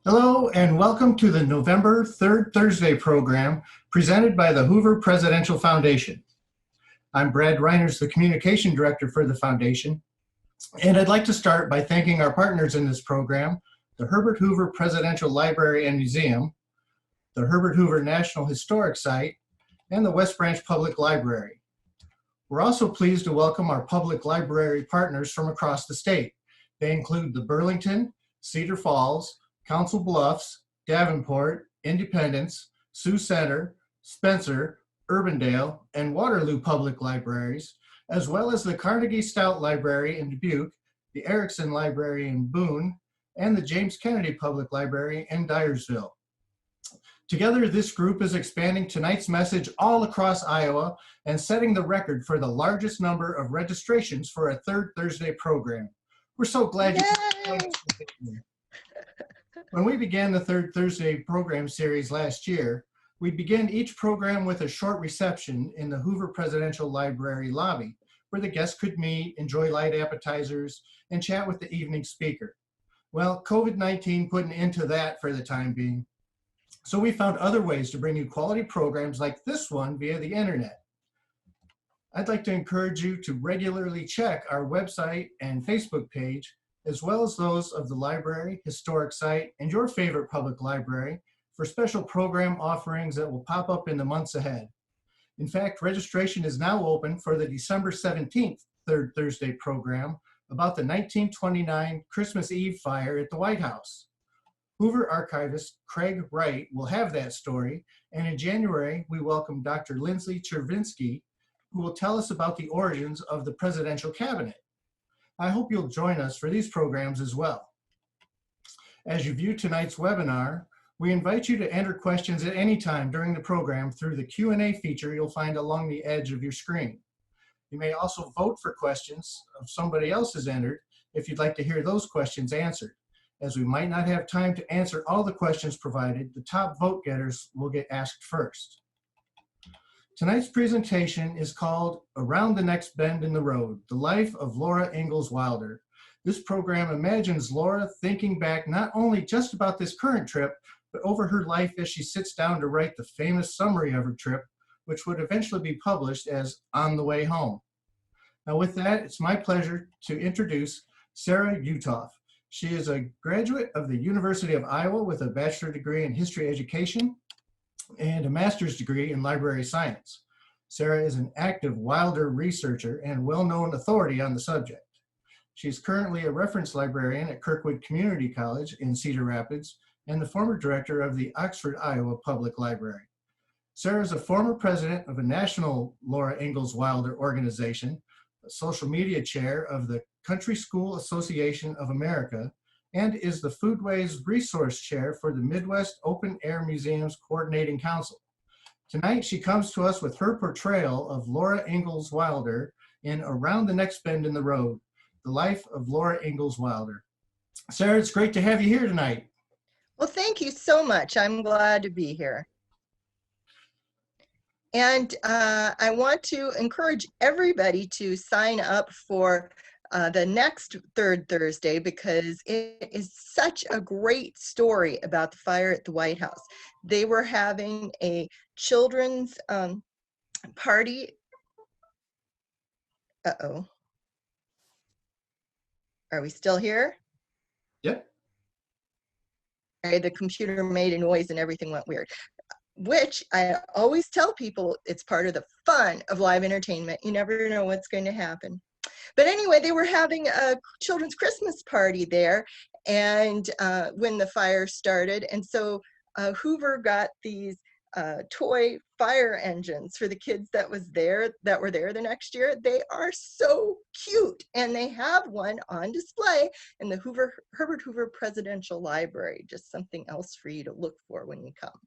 Hello and welcome to the November 3rd Thursday program presented by the Hoover Presidential Foundation. I'm Brad Reiners, the Communication Director for the Foundation, and I'd like to start by thanking our partners in this program, the Herbert Hoover Presidential Library and Museum, the Herbert Hoover National Historic Site, and the West Branch Public Library. We're also pleased to welcome our public library partners from across the state. They include the Burlington, Cedar Falls, Council Bluffs, Davenport, Independence, Sioux Center, Spencer, Urbandale, and Waterloo Public Libraries, as well as the Carnegie Stout Library in Dubuque, the Erickson Library in Boone, and the James Kennedy Public Library in Dyersville. Together, this group is expanding tonight's message all across Iowa and setting the record for the largest number of registrations for a third Thursday program. We're so glad you here. When we began the Third Thursday program series last year, we began each program with a short reception in the Hoover Presidential Library lobby, where the guests could meet, enjoy light appetizers, and chat with the evening speaker. Well, COVID-19 put an end to that for the time being, so we found other ways to bring you quality programs like this one via the internet. I'd like to encourage you to regularly check our website and Facebook page, as well as those of the library, historic site, and your favorite public library for special program offerings that will pop up in the months ahead. In fact, registration is now open for the December 17th Third Thursday program about the 1929 Christmas Eve fire at the White House. Hoover archivist Craig Wright will have that story, and in January, we welcome Dr. Lindsay Chervinsky, who will tell us about the origins of the presidential cabinet. I hope you'll join us for these programs as well. As you view tonight's webinar, we invite you to enter questions at any time during the program through the Q&A feature you'll find along the edge of your screen. You may also vote for questions of somebody else has entered if you'd like to hear those questions answered. As we might not have time to answer all the questions provided, the top vote getters will get asked first. Tonight's presentation is called Around the Next Bend in the Road, The Life of Laura Ingalls Wilder. This program imagines Laura thinking back not only just about this current trip, but over her life as she sits down to write the famous summary of her trip, which would eventually be published as On the Way Home. Now with that, it's my pleasure to introduce Sarah Uthoff. She is a graduate of the University of Iowa with a bachelor degree in history education and a master's degree in library science. Sarah is an active Wilder researcher and well-known authority on the subject. She's currently a reference librarian at Kirkwood Community College in Cedar Rapids and the former director of the Oxford, Iowa Public Library. Sarah is a former president of a national Laura Ingalls Wilder organization, a social media chair of the Country School Association of America, and is the Foodways Resource Chair for the Midwest Open Air Museums Coordinating Council. Tonight, she comes to us with her portrayal of Laura Ingalls Wilder in Around the Next Bend in the Road, The Life of Laura Ingalls Wilder. Sarah, it's great to have you here tonight. Well, thank you so much. I'm glad to be here. And I want to encourage everybody to sign up for the next third Thursday, because it is such a great story about the fire at the White House. They were having a children's party. Uh-oh. Are we still here? Yep. Okay, the computer made a noise and everything went weird. Which I always tell people, it's part of the fun of live entertainment. You never know what's going to happen. But anyway, they were having a children's Christmas party there, and when the fire started, and so Hoover got these toy fire engines for the kids that were there the next year. They are so cute, and they have one on display in the Herbert Hoover Presidential Library. Just something else for you to look for when you come.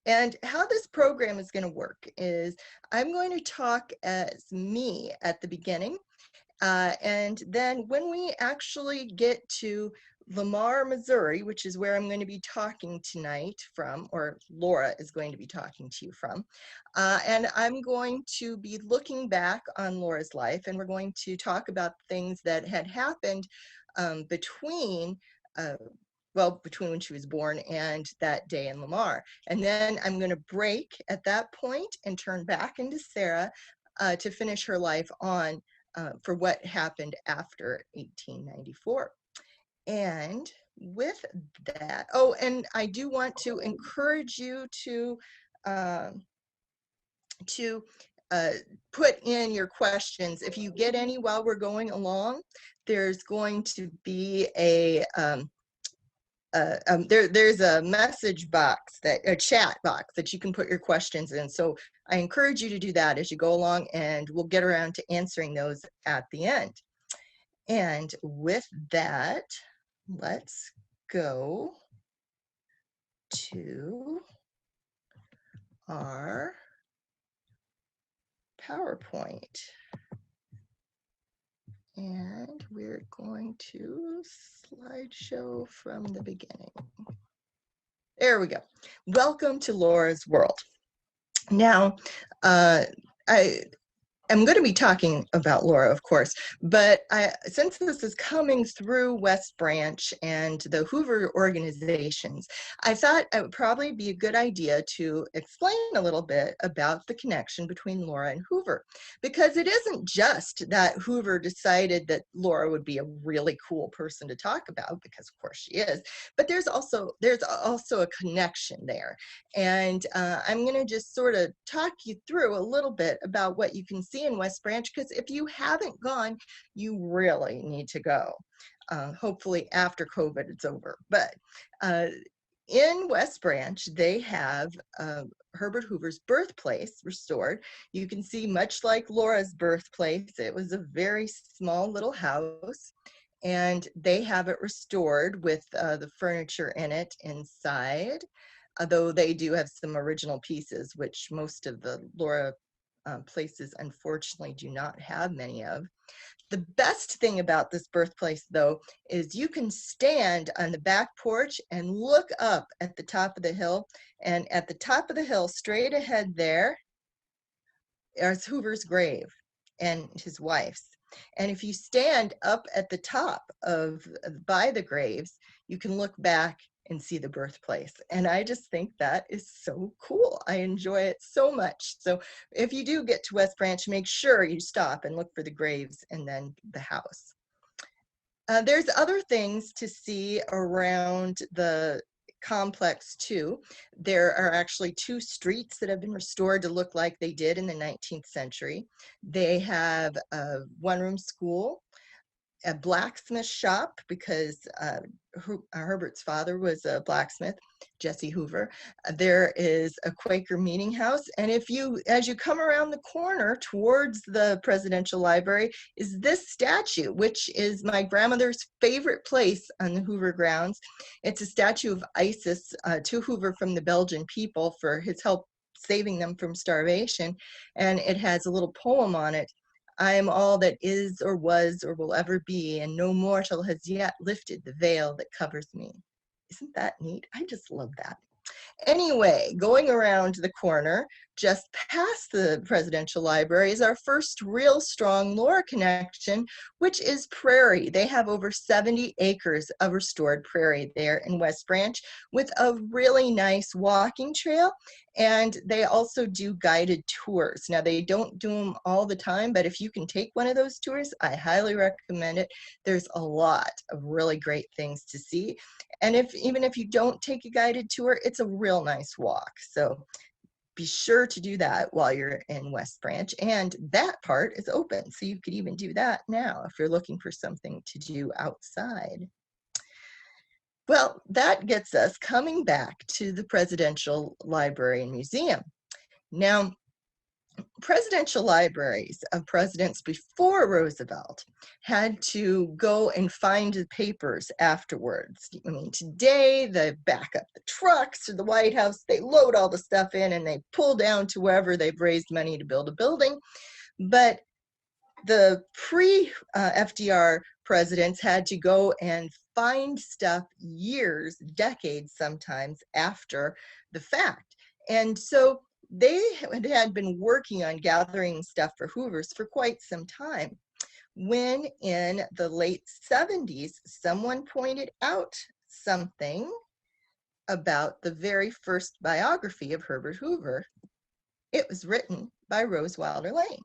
And how this program is going to work is I'm going to talk as me at the beginning, and then when we actually get to Lamar, Missouri, which is where I'm going to be talking tonight from, or Laura is going to be talking to you from, and I'm going to be looking back on Laura's life, and we're going to talk about things that had happened between well, between when she was born and that day in Lamar. And then I'm going to break at that point and turn back into Sarah to finish her life on for what happened after 1894. And with that, oh, and I do want to encourage you to put in your questions. If you get any while we're going along, there's going to be there's a message box, a chat box that you can put your questions in. So I encourage you to do that as you go along, and we'll get around to answering those at the end. And with that, let's go to our PowerPoint. And we're going to slideshow from the beginning. There we go. Welcome to Laura's World. Now, I'm going to be talking about Laura, of course, but since this is coming through West Branch and the Hoover organizations, I thought it would probably be a good idea to explain a little bit about the connection between Laura and Hoover, because it isn't just that Hoover decided that Laura would be a really cool person to talk about, because of course she is, but there's also a connection there. And I'm going to just sort of talk you through a little bit about what you can see in West Branch, because if you haven't gone, you really need to go. Hopefully after COVID it's over. But in West Branch, they have Herbert Hoover's birthplace restored. You can see, much like Laura's birthplace, it was a very small little house, and they have it restored with the furniture in it inside. Although they do have some original pieces, which most of the Laura places unfortunately do not have many of. The best thing about this birthplace, though, is you can stand on the back porch and look up at the top of the hill. And at the top of the hill, straight ahead there, is Hoover's grave and his wife's. And if you stand up at the top by the graves, you can look back and see the birthplace. And I just think that is so cool. I enjoy it so much. So if you do get to West Branch, make sure you stop and look for the graves and then the house. There's other things to see around the complex too. There are actually 2 streets that have been restored to look like they did in the 19th century. They have a one-room school, a blacksmith shop, because Herbert's father was a blacksmith, Jesse Hoover. There is a Quaker meeting house, and as you come around the corner towards the presidential library, is this statue, which is my grandmother's favorite place on the Hoover grounds. It's a statue of Isis to Hoover from the Belgian people for his help saving them from starvation, and it has a little poem on it. I am all that is or was or will ever be, and no mortal has yet lifted the veil that covers me. Isn't that neat? I just love that. Anyway, going around the corner, just past the presidential library, is our first real strong Laura connection, which is prairie. They have over 70 acres of restored prairie there in West Branch with a really nice walking trail. And they also do guided tours. Now, they don't do them all the time, but if you can take one of those tours, I highly recommend it. There's a lot of really great things to see. And even if you don't take a guided tour, it's a real nice walk. So be sure to do that while you're in West Branch. And that part is open, so you could even do that now if you're looking for something to do outside. Well, that gets us coming back to the Presidential Library and Museum. Now, presidential libraries of presidents before Roosevelt had to go and find the papers afterwards. I mean, today they back up the trucks to the White House, they load all the stuff in, and they pull down to wherever they've raised money to build a building. But the pre-FDR presidents had to go and find stuff years, decades sometimes, after the fact. And so they had been working on gathering stuff for Hoover's for quite some time, when in the late 70s, someone pointed out something about the very first biography of Herbert Hoover. It was written by Rose Wilder Lane.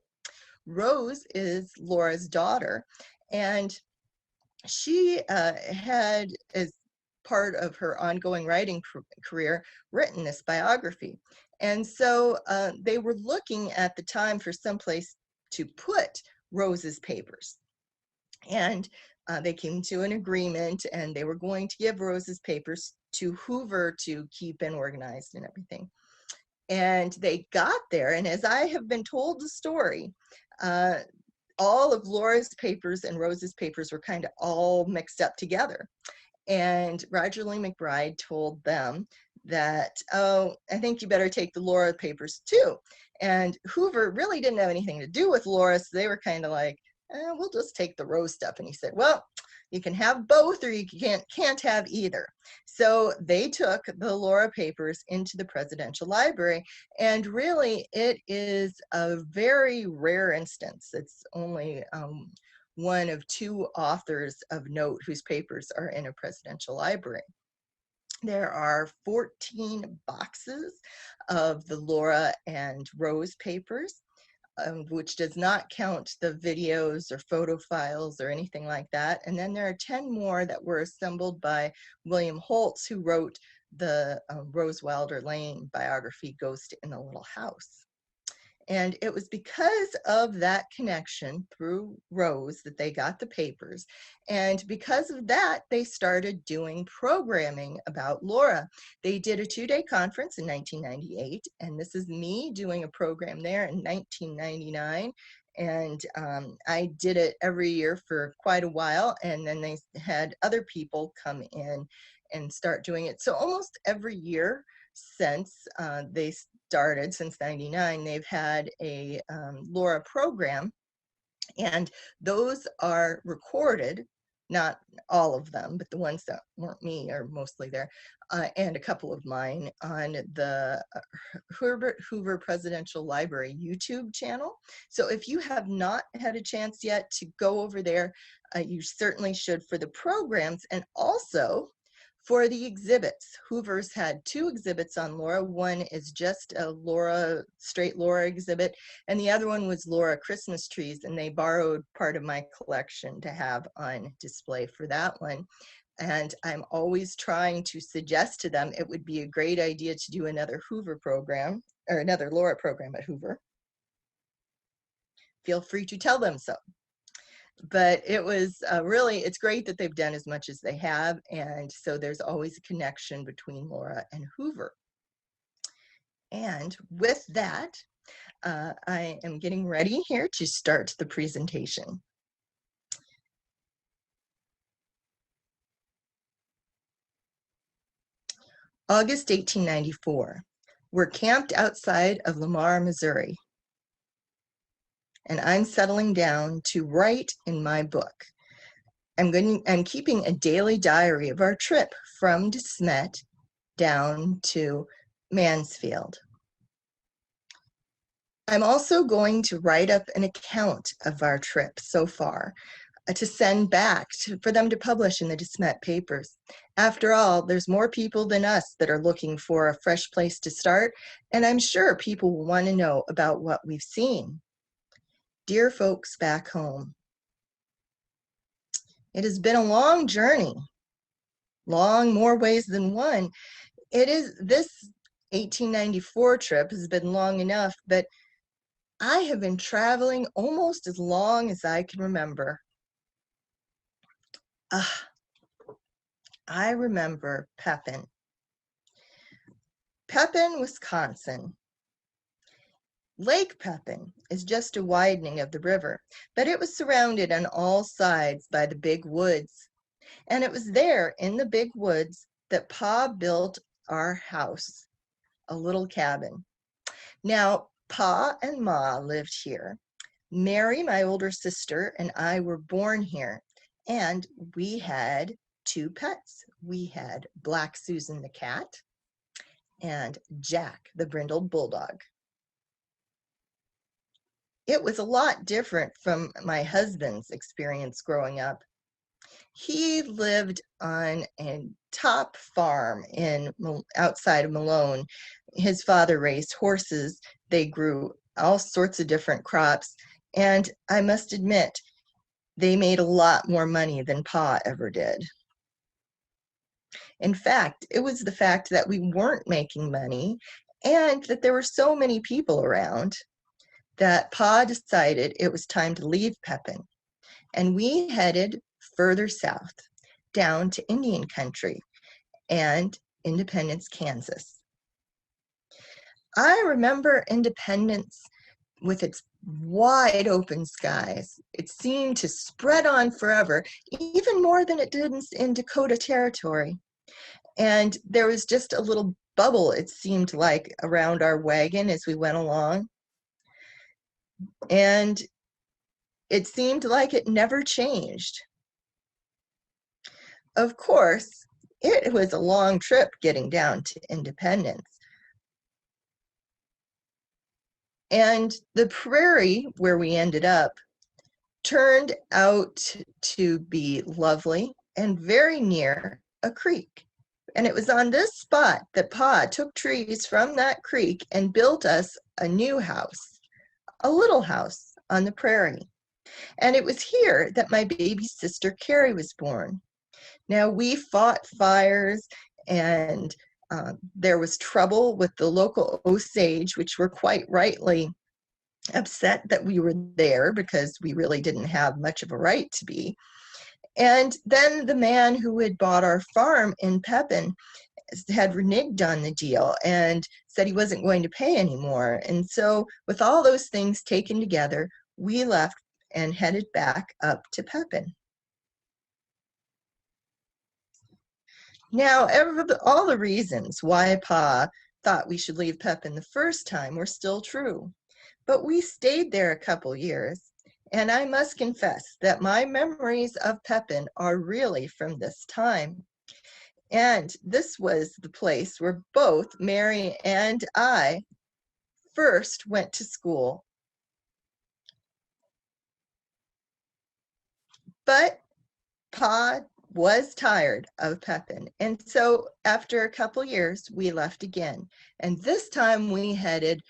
Rose is Laura's daughter, and she had, as part of her ongoing writing career, written this biography. And so they were looking at the time for someplace to put Rose's papers. And they came to an agreement, and they were going to give Rose's papers to Hoover to keep and organized and everything. And they got there, and as I have been told the story, all of Laura's papers and Rose's papers were kind of all mixed up together. And Roger Lee McBride told them that, oh, I think you better take the Laura papers too. And Hoover really didn't have anything to do with Laura, so they were kind of like, we'll just take the Rose stuff. And he said, well, you can have both, or you can't have either. So they took the Laura papers into the presidential library, and really it is a very rare instance. It's only one of two authors of note whose papers are in a presidential library. There are 14 boxes of the Laura and Rose papers, which does not count the videos or photo files or anything like that. And then there are 10 more that were assembled by William Holtz, who wrote the Rose Wilder Lane biography, Ghost in the Little House. And it was because of that connection through Rose that they got the papers. And because of that, they started doing programming about Laura. They did a 2-day conference in 1998, and this is me doing a program there in 1999. And I did it every year for quite a while, and then they had other people come in and start doing it. So almost every year since they started, since 99, they've had a Laura program, and those are recorded, not all of them, but the ones that weren't me are mostly there, and a couple of mine on the Herbert Hoover Presidential Library YouTube channel. So if you have not had a chance yet to go over there, you certainly should, for the programs and also for the exhibits. Hoover's had 2 exhibits on Laura. One is just a Laura, straight Laura exhibit, and the other one was Laura Christmas trees, and they borrowed part of my collection to have on display for that one. And I'm always trying to suggest to them it would be a great idea to do another Hoover program, or another Laura program at Hoover. Feel free to tell them so. But it was really, it's great that they've done as much as they have, and so there's always a connection between Laura and Hoover. And with that, I am getting ready here to start the presentation. August 1894. We're camped outside of Lamar, Missouri, and I'm settling down to write in my book. I'm keeping a daily diary of our trip from Smet down to Mansfield. I'm also going to write up an account of our trip so far to send back for them to publish in the Smet papers. After all, there's more people than us that are looking for a fresh place to start, and I'm sure people will want to know about what we've seen. Dear folks back home, it has been a long journey, long more ways than one. This 1894 trip has been long enough, but I have been traveling almost as long as I can remember. I remember Pepin. Pepin, Wisconsin. Lake Pepin is just a widening of the river, but it was surrounded on all sides by the big woods. And it was there in the big woods that Pa built our house, a little cabin. Now, Pa and Ma lived here. Mary, my older sister, and I were born here, and we had 2 pets. We had Black Susan the cat and Jack the brindled bulldog. It was a lot different from my husband's experience growing up. He lived on a top farm outside of Malone. His father raised horses. They grew all sorts of different crops. And I must admit, they made a lot more money than Pa ever did. In fact, it was the fact that we weren't making money and that there were so many people around that Pa decided it was time to leave Pepin. And we headed further south, down to Indian country and Independence, Kansas. I remember Independence with its wide open skies. It seemed to spread on forever, even more than it did in Dakota territory. And there was just a little bubble, it seemed like, around our wagon as we went along. And it seemed like it never changed. Of course, it was a long trip getting down to Independence. And the prairie where we ended up turned out to be lovely and very near a creek. And it was on this spot that Pa took trees from that creek and built us a new house, a little house on the prairie. And it was here that my baby sister Carrie was born. Now, we fought fires, and there was trouble with the local Osage, which were quite rightly upset that we were there because we really didn't have much of a right to be. And then the man who had bought our farm in Pepin had reneged on the deal and said he wasn't going to pay anymore. And so with all those things taken together, we left and headed back up to Pepin. Now, all the reasons why Pa thought we should leave Pepin the first time were still true, but we stayed there a couple years, and I must confess that my memories of Pepin are really from this time. And this was the place where both Mary and I first went to school. But Pa was tired of Pepin, and so after a couple years we left again, and this time we headed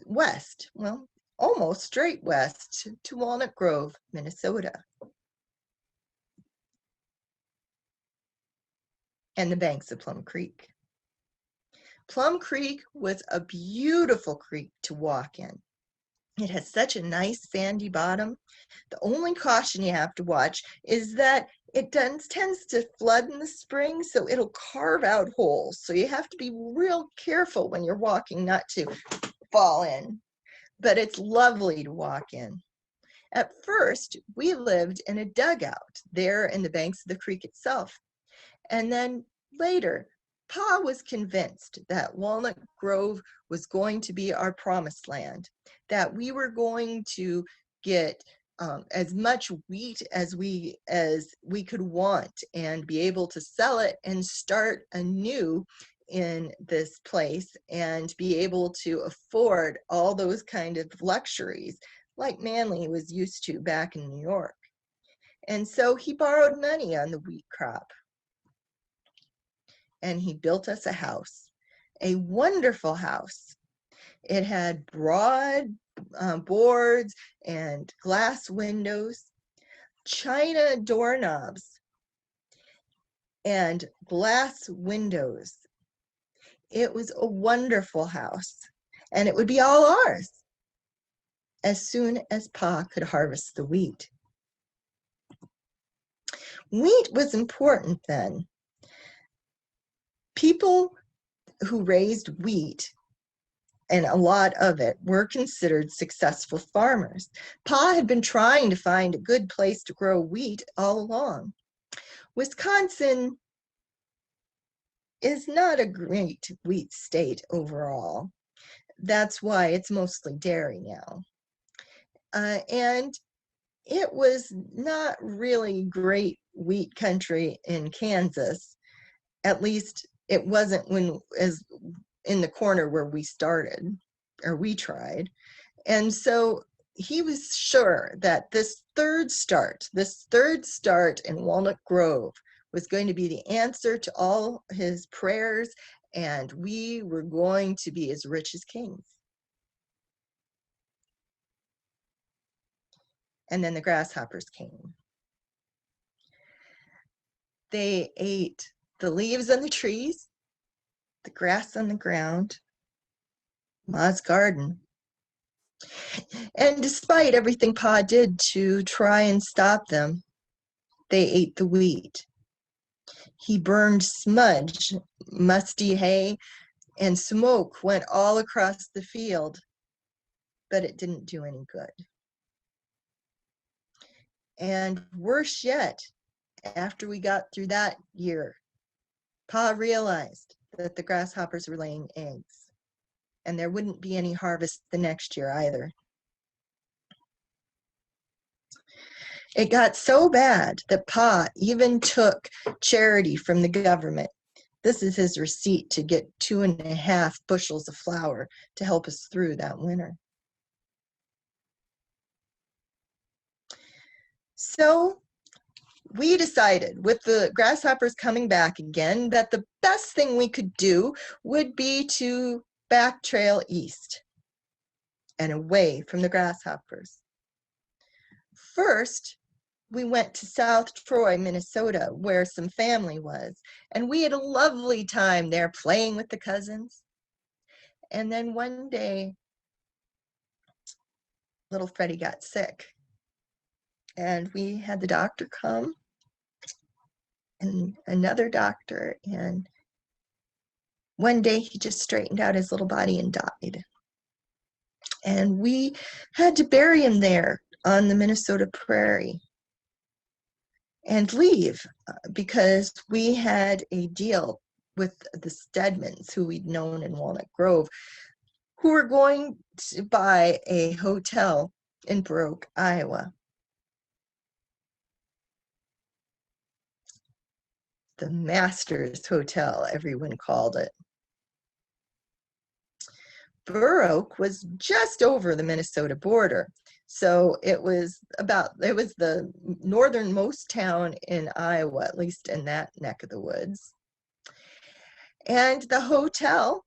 west, well, almost straight west to Walnut Grove, Minnesota, and the banks of Plum Creek. Plum Creek was a beautiful creek to walk in. It has such a nice sandy bottom. The only caution you have to watch is that it tends to flood in the spring, so it'll carve out holes. So you have to be real careful when you're walking not to fall in. But it's lovely to walk in. At first, we lived in a dugout there in the banks of the creek itself. And then later, Pa was convinced that Walnut Grove was going to be our promised land, that we were going to get as much wheat as we could want and be able to sell it and start anew in this place and be able to afford all those kind of luxuries like Manly was used to back in New York. And so he borrowed money on the wheat crop. And he built us a house, a wonderful house. It had broad boards and glass windows, china doorknobs, and glass windows. It was a wonderful house, and it would be all ours as soon as Pa could harvest the wheat. Wheat was important then. People who raised wheat, and a lot of it, were considered successful farmers. Pa had been trying to find a good place to grow wheat all along. Wisconsin is not a great wheat state overall. That's why it's mostly dairy now. And it was not really great wheat country in Kansas. At least it wasn't as in the corner where we started, or we tried. And so he was sure that this third start in Walnut Grove was going to be the answer to all his prayers, and we were going to be as rich as kings. And then the grasshoppers came. They ate the leaves on the trees, the grass on the ground, Ma's garden. And despite everything Pa did to try and stop them, they ate the wheat. He burned smudge, musty hay, and smoke went all across the field, but it didn't do any good. And worse yet, after we got through that year, Pa realized that the grasshoppers were laying eggs, and there wouldn't be any harvest the next year either. It got so bad that Pa even took charity from the government. This is his receipt to get 2.5 bushels of flour to help us through that winter. So we decided, with the grasshoppers coming back again, that the best thing we could do would be to back trail east and away from the grasshoppers. First, we went to South Troy, Minnesota, where some family was, and we had a lovely time there playing with the cousins. And then one day, little Freddie got sick, and we had the doctor come, and another doctor, and one day he just straightened out his little body and died. And we had to bury him there on the Minnesota prairie and leave because we had a deal with the Stedmans, who we'd known in Walnut Grove, who were going to buy a hotel in Baroque, Iowa. The Masters Hotel, everyone called it. Baroque was just over the Minnesota border. So it was the northernmost town in Iowa, at least in that neck of the woods. And the hotel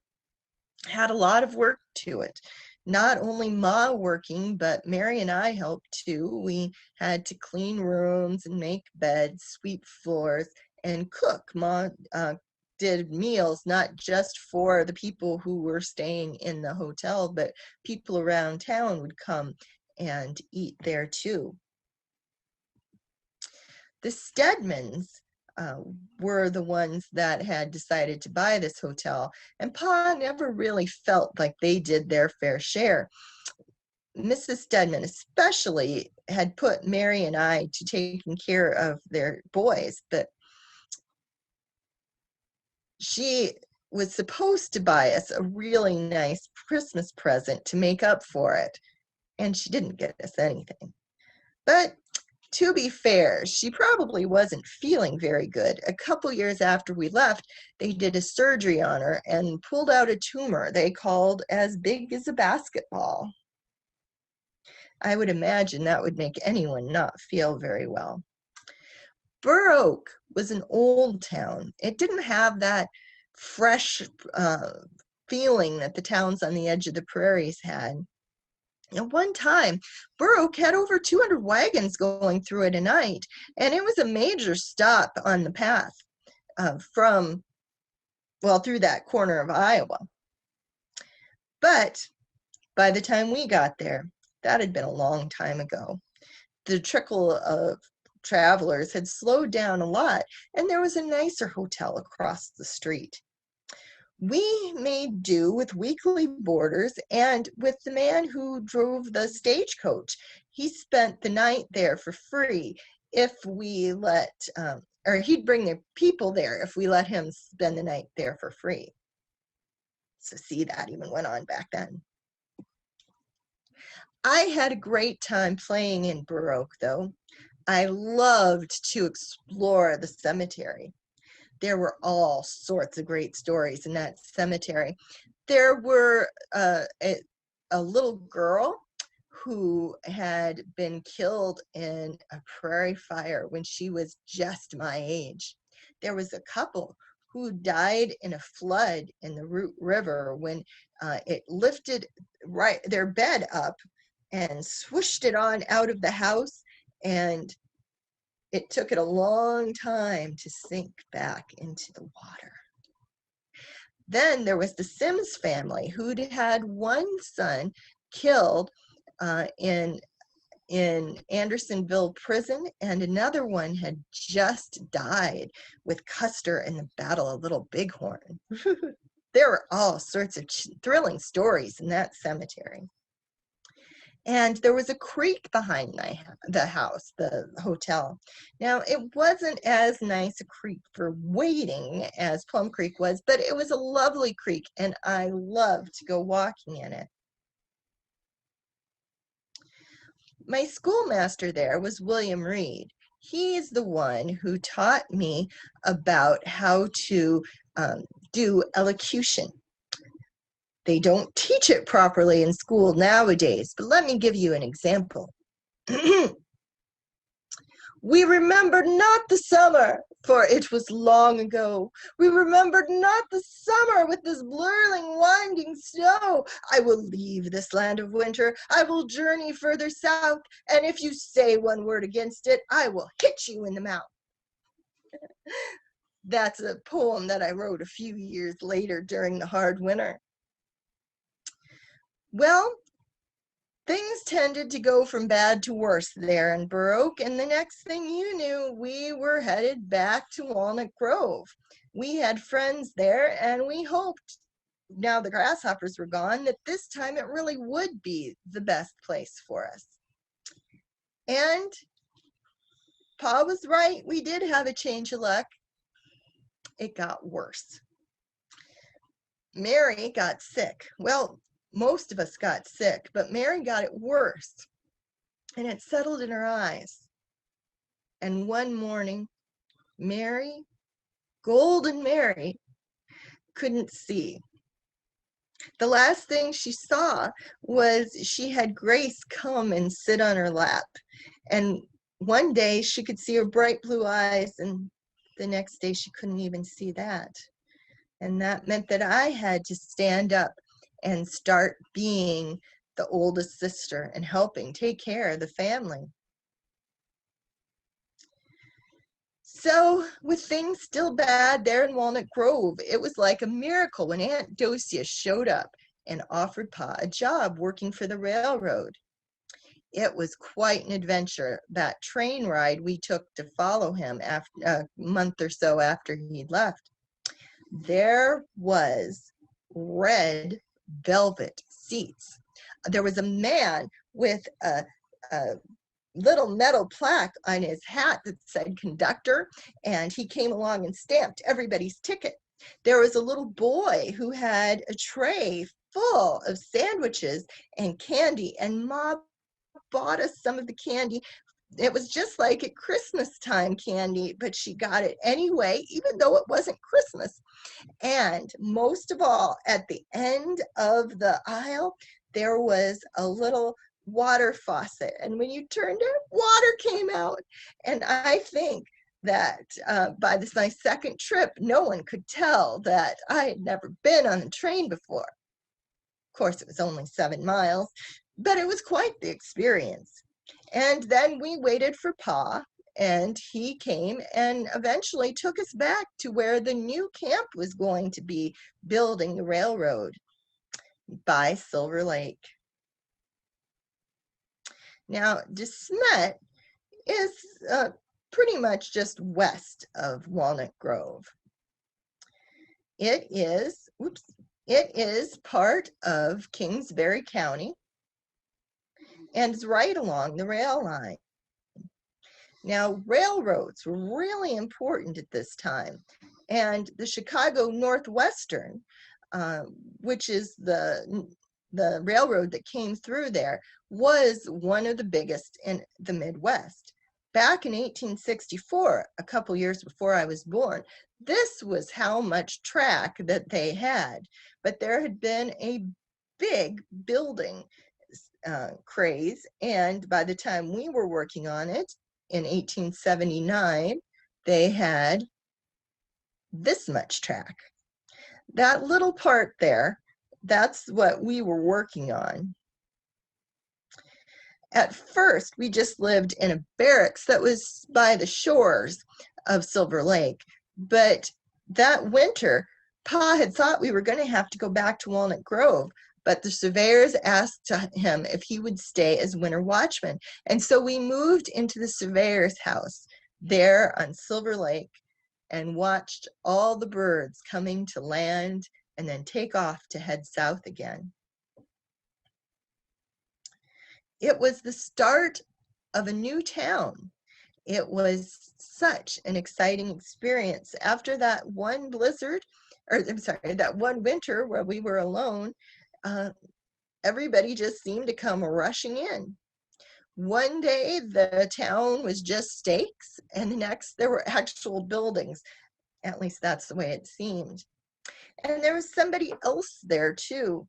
had a lot of work to it. Not only Ma working, but Mary and I helped too. We had to clean rooms and make beds, sweep floors, and cook. Ma did meals not just for the people who were staying in the hotel, but people around town would come and eat there too. The Stedmans were the ones that had decided to buy this hotel, and Pa never really felt like they did their fair share. Mrs. Stedman especially had put Mary and I to taking care of their boys, but she was supposed to buy us a really nice Christmas present to make up for it, and she didn't get us anything. But to be fair, she probably wasn't feeling very good. A couple years after we left, they did a surgery on her and pulled out a tumor they called as big as a basketball. I would imagine that would make anyone not feel very well. Baroque was an old town. It didn't have that fresh feeling that the towns on the edge of the prairies had. At one time, Baroque had over 200 wagons going through it a night, and it was a major stop on the path through that corner of Iowa. But by the time we got there, that had been a long time ago. The trickle of travelers had slowed down a lot, and there was a nicer hotel across the street. We made do with weekly boarders and with the man who drove the stagecoach. He spent the night there for free if we or he'd bring the people there if we let him spend the night there for free. So see, that even went on back then. I had a great time playing in Baroque, though. I loved to explore the cemetery. There were all sorts of great stories in that cemetery. There were a little girl who had been killed in a prairie fire when she was just my age. there was a couple who died in a flood in the Root River when it lifted their bed up and swooshed it on out of the house, and it took it a long time to sink back into the water. Then there was the Sims family who'd had one son killed in Andersonville prison, and another one had just died with Custer in the Battle of Little Bighorn. There were all sorts of thrilling stories in that cemetery. And there was a creek behind the house, the hotel. Now, it wasn't as nice a creek for wading as Plum Creek was, but it was a lovely creek, and I loved to go walking in it. My schoolmaster there was William Reed. He's the one who taught me about how to do elocution. They don't teach it properly in school nowadays, but let me give you an example. We remembered not the summer, for it was long ago. We remembered not the summer with this blurring, winding snow. I will leave this land of winter. I will journey further south, and if you say one word against it, I will hit you in the mouth. That's a poem that I wrote a few years later during the hard winter. Well, things tended to go from bad to worse there in Baroque, and the next thing you knew, we were headed back to Walnut Grove. We had friends there, and we hoped, now the grasshoppers were gone, that this time it really would be the best place for us. And Pa was right. We did have a change of luck. It got worse. Mary got sick. Well, most of us got sick, but Mary got it worse, and it settled in her eyes. And one morning, Mary, Golden Mary, couldn't see. The last thing she saw was she had Grace come and sit on her lap. And one day she could see her bright blue eyes, and the next day she couldn't even see that. And that meant that I had to stand up and start being the oldest sister and helping take care of the family. So with things still bad there in Walnut Grove, it was like a miracle when Aunt Docia showed up and offered Pa a job working for the railroad. It was quite an adventure, that train ride we took to follow him after a month or so after he'd left. There was red velvet seats. There was a man with a little metal plaque on his hat that said conductor, and he came along and stamped everybody's ticket. There was a little boy who had a tray full of sandwiches and candy, and Ma bought us some of the candy. It was just like at Christmas time candy, but she got it anyway, even though it wasn't Christmas. And most of all, at the end of the aisle, there was a little water faucet. And when you turned it, water came out. And I think that by my second trip, no one could tell that I had never been on a train before. Of course, it was only 7 miles, but it was quite the experience. And then we waited for Pa, and he came and eventually took us back to where the new camp was going to be, building the railroad by Silver Lake. Now, Smet is pretty much just west of Walnut Grove. It is part of Kingsbury County, and it's right along the rail line. Now, railroads were really important at this time, and the Chicago Northwestern, which is the railroad that came through there, was one of the biggest in the Midwest. Back in 1864, a couple years before I was born, this was how much track that they had. But there had been a big building craze, and by the time we were working on it in 1879, they had this much track. That little part there, that's what we were working on. At first, we just lived in a barracks that was by the shores of Silver Lake. But that winter, Pa had thought we were going to have to go back to Walnut Grove, but the surveyors asked him if he would stay as winter watchman. And so we moved into the surveyor's house there on Silver Lake and watched all the birds coming to land and then take off to head south again. It was the start of a new town. It was such an exciting experience. After that one blizzard, or I'm sorry, that one winter where we were alone, everybody just seemed to come rushing in. One day the town was just stakes, and the next there were actual buildings. At least that's the way it seemed. And there was somebody else there too,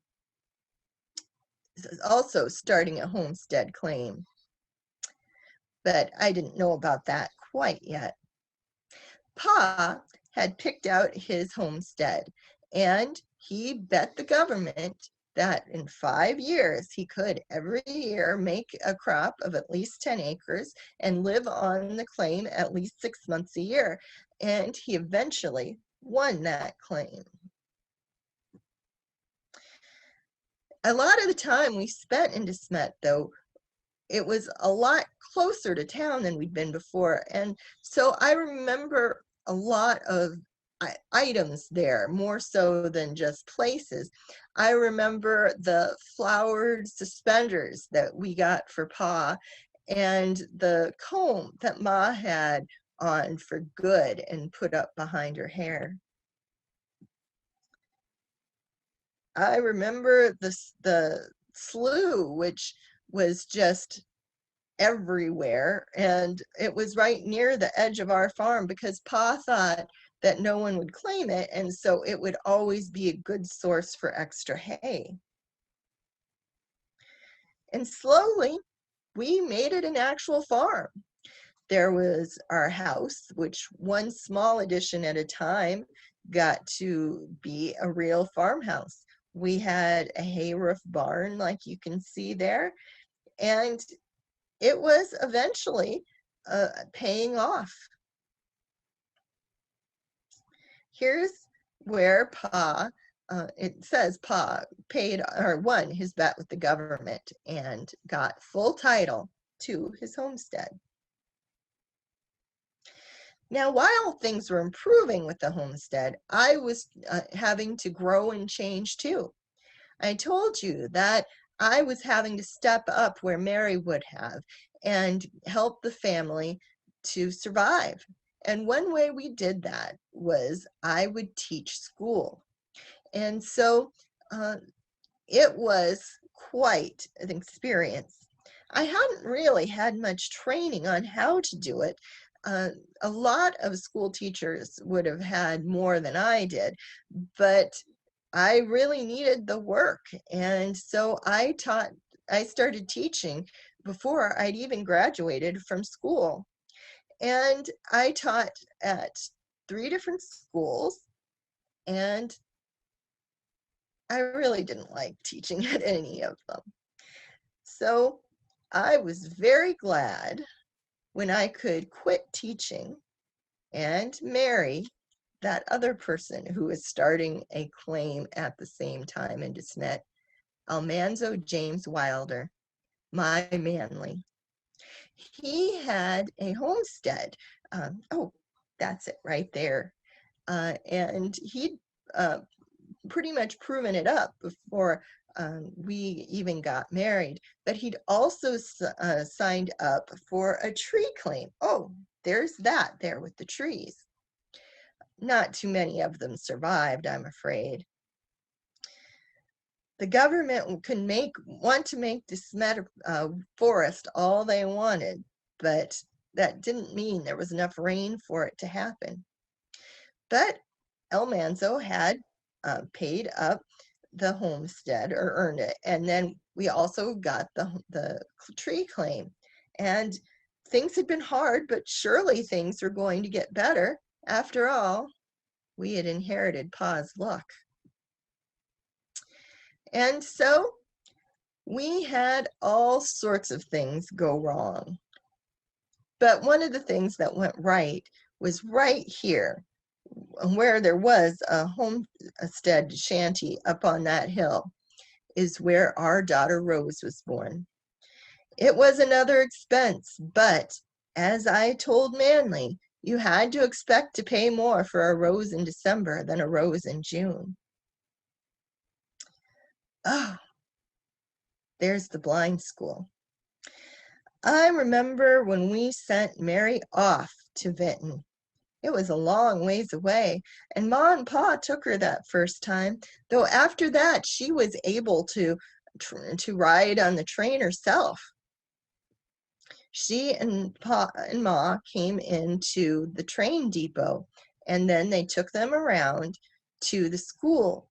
also starting a homestead claim. But I didn't know about that quite yet. Pa had picked out his homestead, and he bet the government that in 5 years he could every year make a crop of at least 10 acres and live on the claim at least 6 months a year. And he eventually won that claim. A lot of the time we spent in Smet, though, it was a lot closer to town than we'd been before. And so I remember a lot of items there, more so than just places. I remember the flowered suspenders that we got for Pa and the comb that Ma had on for good and put up behind her hair. I remember the slough, which was just everywhere, and it was right near the edge of our farm because Pa thought that no one would claim it, and so it would always be a good source for extra hay. And slowly, we made it an actual farm. There was our house, which one small addition at a time got to be a real farmhouse. We had a hay roof barn, like you can see there, and it was eventually paying off. Here's where Pa, it says Pa paid or won his bet with the government and got full title to his homestead. Now, while things were improving with the homestead, I was having to grow and change too. I told you that I was having to step up where Mary would have and help the family to survive. And one way we did that was I would teach school. And so it was quite an experience. I hadn't really had much training on how to do it. A lot of school teachers would have had more than I did, but I really needed the work. And so I started teaching before I'd even graduated from school. And I taught at 3 different schools, and I really didn't like teaching at any of them. So I was very glad when I could quit teaching and marry that other person who was starting a claim at the same time in Smet, Almanzo James Wilder, my Manly. He had a homestead. Oh, that's it right there. And he'd pretty much proven it up before we even got married. But he'd also signed up for a tree claim. Oh, there's that there with the trees. Not too many of them survived, I'm afraid. The government could want to make the Smet forest all they wanted, but that didn't mean there was enough rain for it to happen. But El Manzo had paid up the homestead or earned it, and then we also got the tree claim. And things had been hard, but surely things were going to get better after all. We had inherited Pa's luck. And so we had all sorts of things go wrong. But one of the things that went right was right here, where there was a homestead shanty up on that hill, is where our daughter Rose was born. It was another expense, but as I told Manly, you had to expect to pay more for a rose in December than a rose in June. Oh, there's the blind school. I remember when we sent Mary off to Vinton. It was a long ways away, and Ma and Pa took her that first time, though after that she was able to ride on the train herself. She and Pa and Ma came into the train depot, and then they took them around to the school.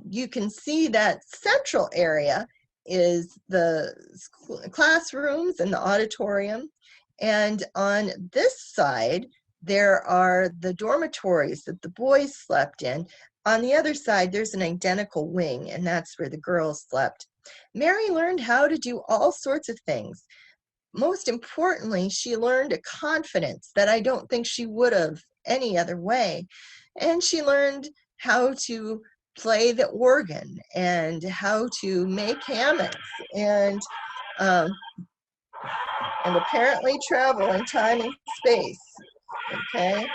You can see that central area is the classrooms and the auditorium. And on this side, there are the dormitories that the boys slept in. On the other side, there's an identical wing, and that's where the girls slept. Mary learned how to do all sorts of things. Most importantly, she learned a confidence that I don't think she would have any other way. And she learned how to play the organ and how to make hammocks and apparently travel in time and space. Okay,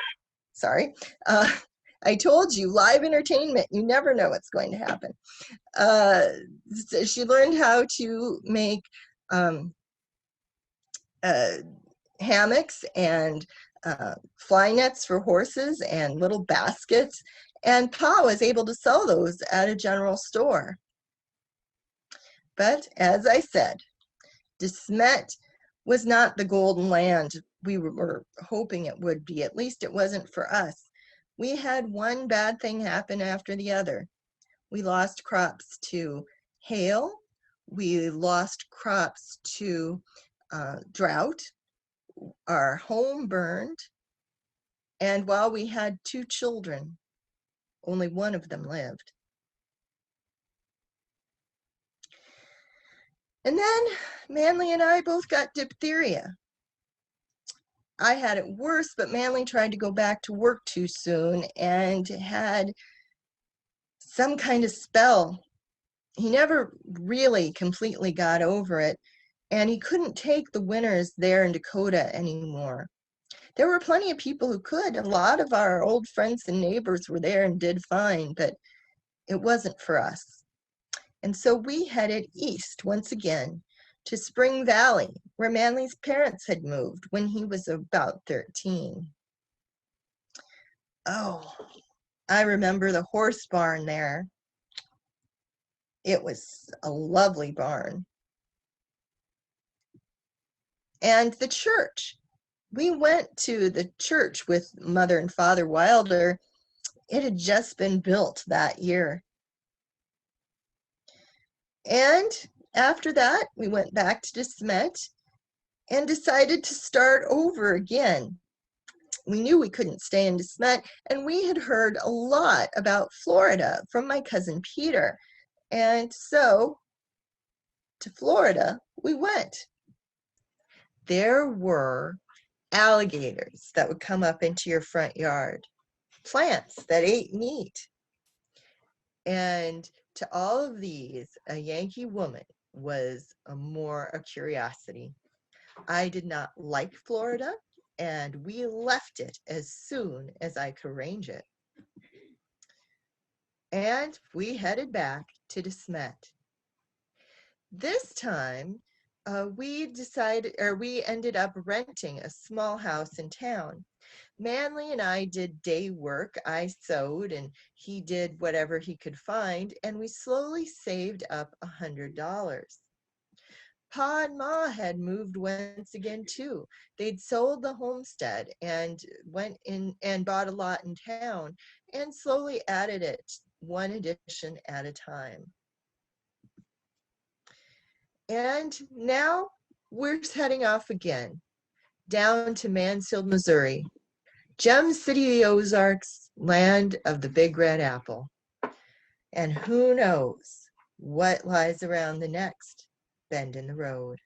sorry. I told you, live entertainment, you never know what's going to happen. So she learned how to make hammocks and fly nets for horses and little baskets. And Pa was able to sell those at a general store. But as I said, Smet was not the golden land we were hoping it would be. At least it wasn't for us. We had one bad thing happen after the other. We lost crops to hail. We lost crops to drought. Our home burned. And while we had 2 children, only one of them lived. And then Manly and I both got diphtheria. I had it worse, but Manly tried to go back to work too soon and had some kind of spell. He never really completely got over it, and he couldn't take the winters there in Dakota anymore. There were plenty of people who could. A lot of our old friends and neighbors were there and did fine, but it wasn't for us. And so we headed east once again to Spring Valley, where Manly's parents had moved when he was about 13. Oh, I remember the horse barn there. It was a lovely barn. And the church. We went to the church with Mother and Father Wilder. It had just been built that year. And after that, we went back to Smet and decided to start over again. We knew we couldn't stay in Smet, and we had heard a lot about Florida from my cousin Peter. And so to Florida we went. There were alligators that would come up into your front yard, plants that ate meat. And to all of these, a Yankee woman was more a curiosity. I did not like Florida, and we left it as soon as I could arrange it. And we headed back to Smet. This time, we ended up renting a small house in town. Manly and I did day work. I sewed and he did whatever he could find, and we slowly saved up $100. Pa and Ma had moved once again too. They'd sold the homestead and went in and bought a lot in town and slowly added it one addition at a time. And now we're heading off again down to Mansfield, Missouri, Gem City, Ozarks, land of the Big Red Apple. And who knows what lies around the next bend in the road.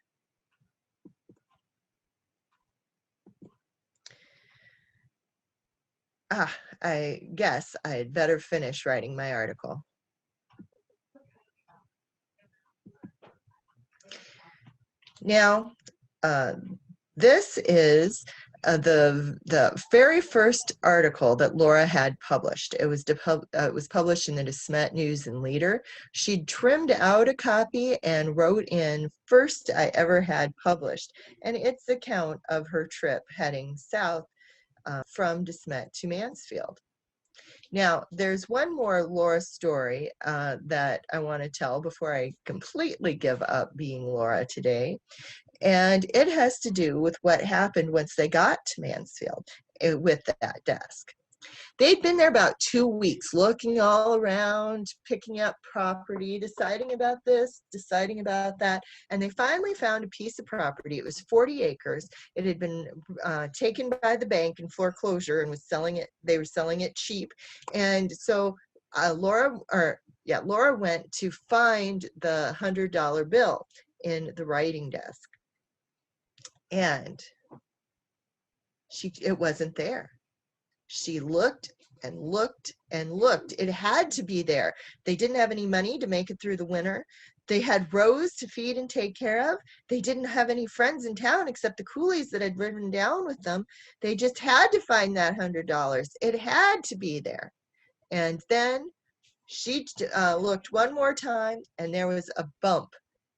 I guess I'd better finish writing my article. Now, this is the very first article that Laura had published. It was published in the Smet News and Leader. She trimmed out a copy and wrote in "First I ever had published," and it's the account of her trip heading south from Smet to Mansfield. Now, there's one more Laura story that I want to tell before I completely give up being Laura today. And it has to do with what happened once they got to Mansfield with that desk. They'd been there about 2 weeks, looking all around, picking up property, deciding about this, deciding about that, and they finally found a piece of property. It was 40 acres. It had been taken by the bank in foreclosure and was selling it. They were selling it cheap, and so Laura went to find the $100 bill in the writing desk, and it wasn't there. She looked and looked and looked. It had to be there. They didn't have any money to make it through the winter. They had Rose to feed and take care of. They didn't have any friends in town except the coolies that had ridden down with them. They just had to find that $100. It had to be there. And then she looked one more time, and there was a bump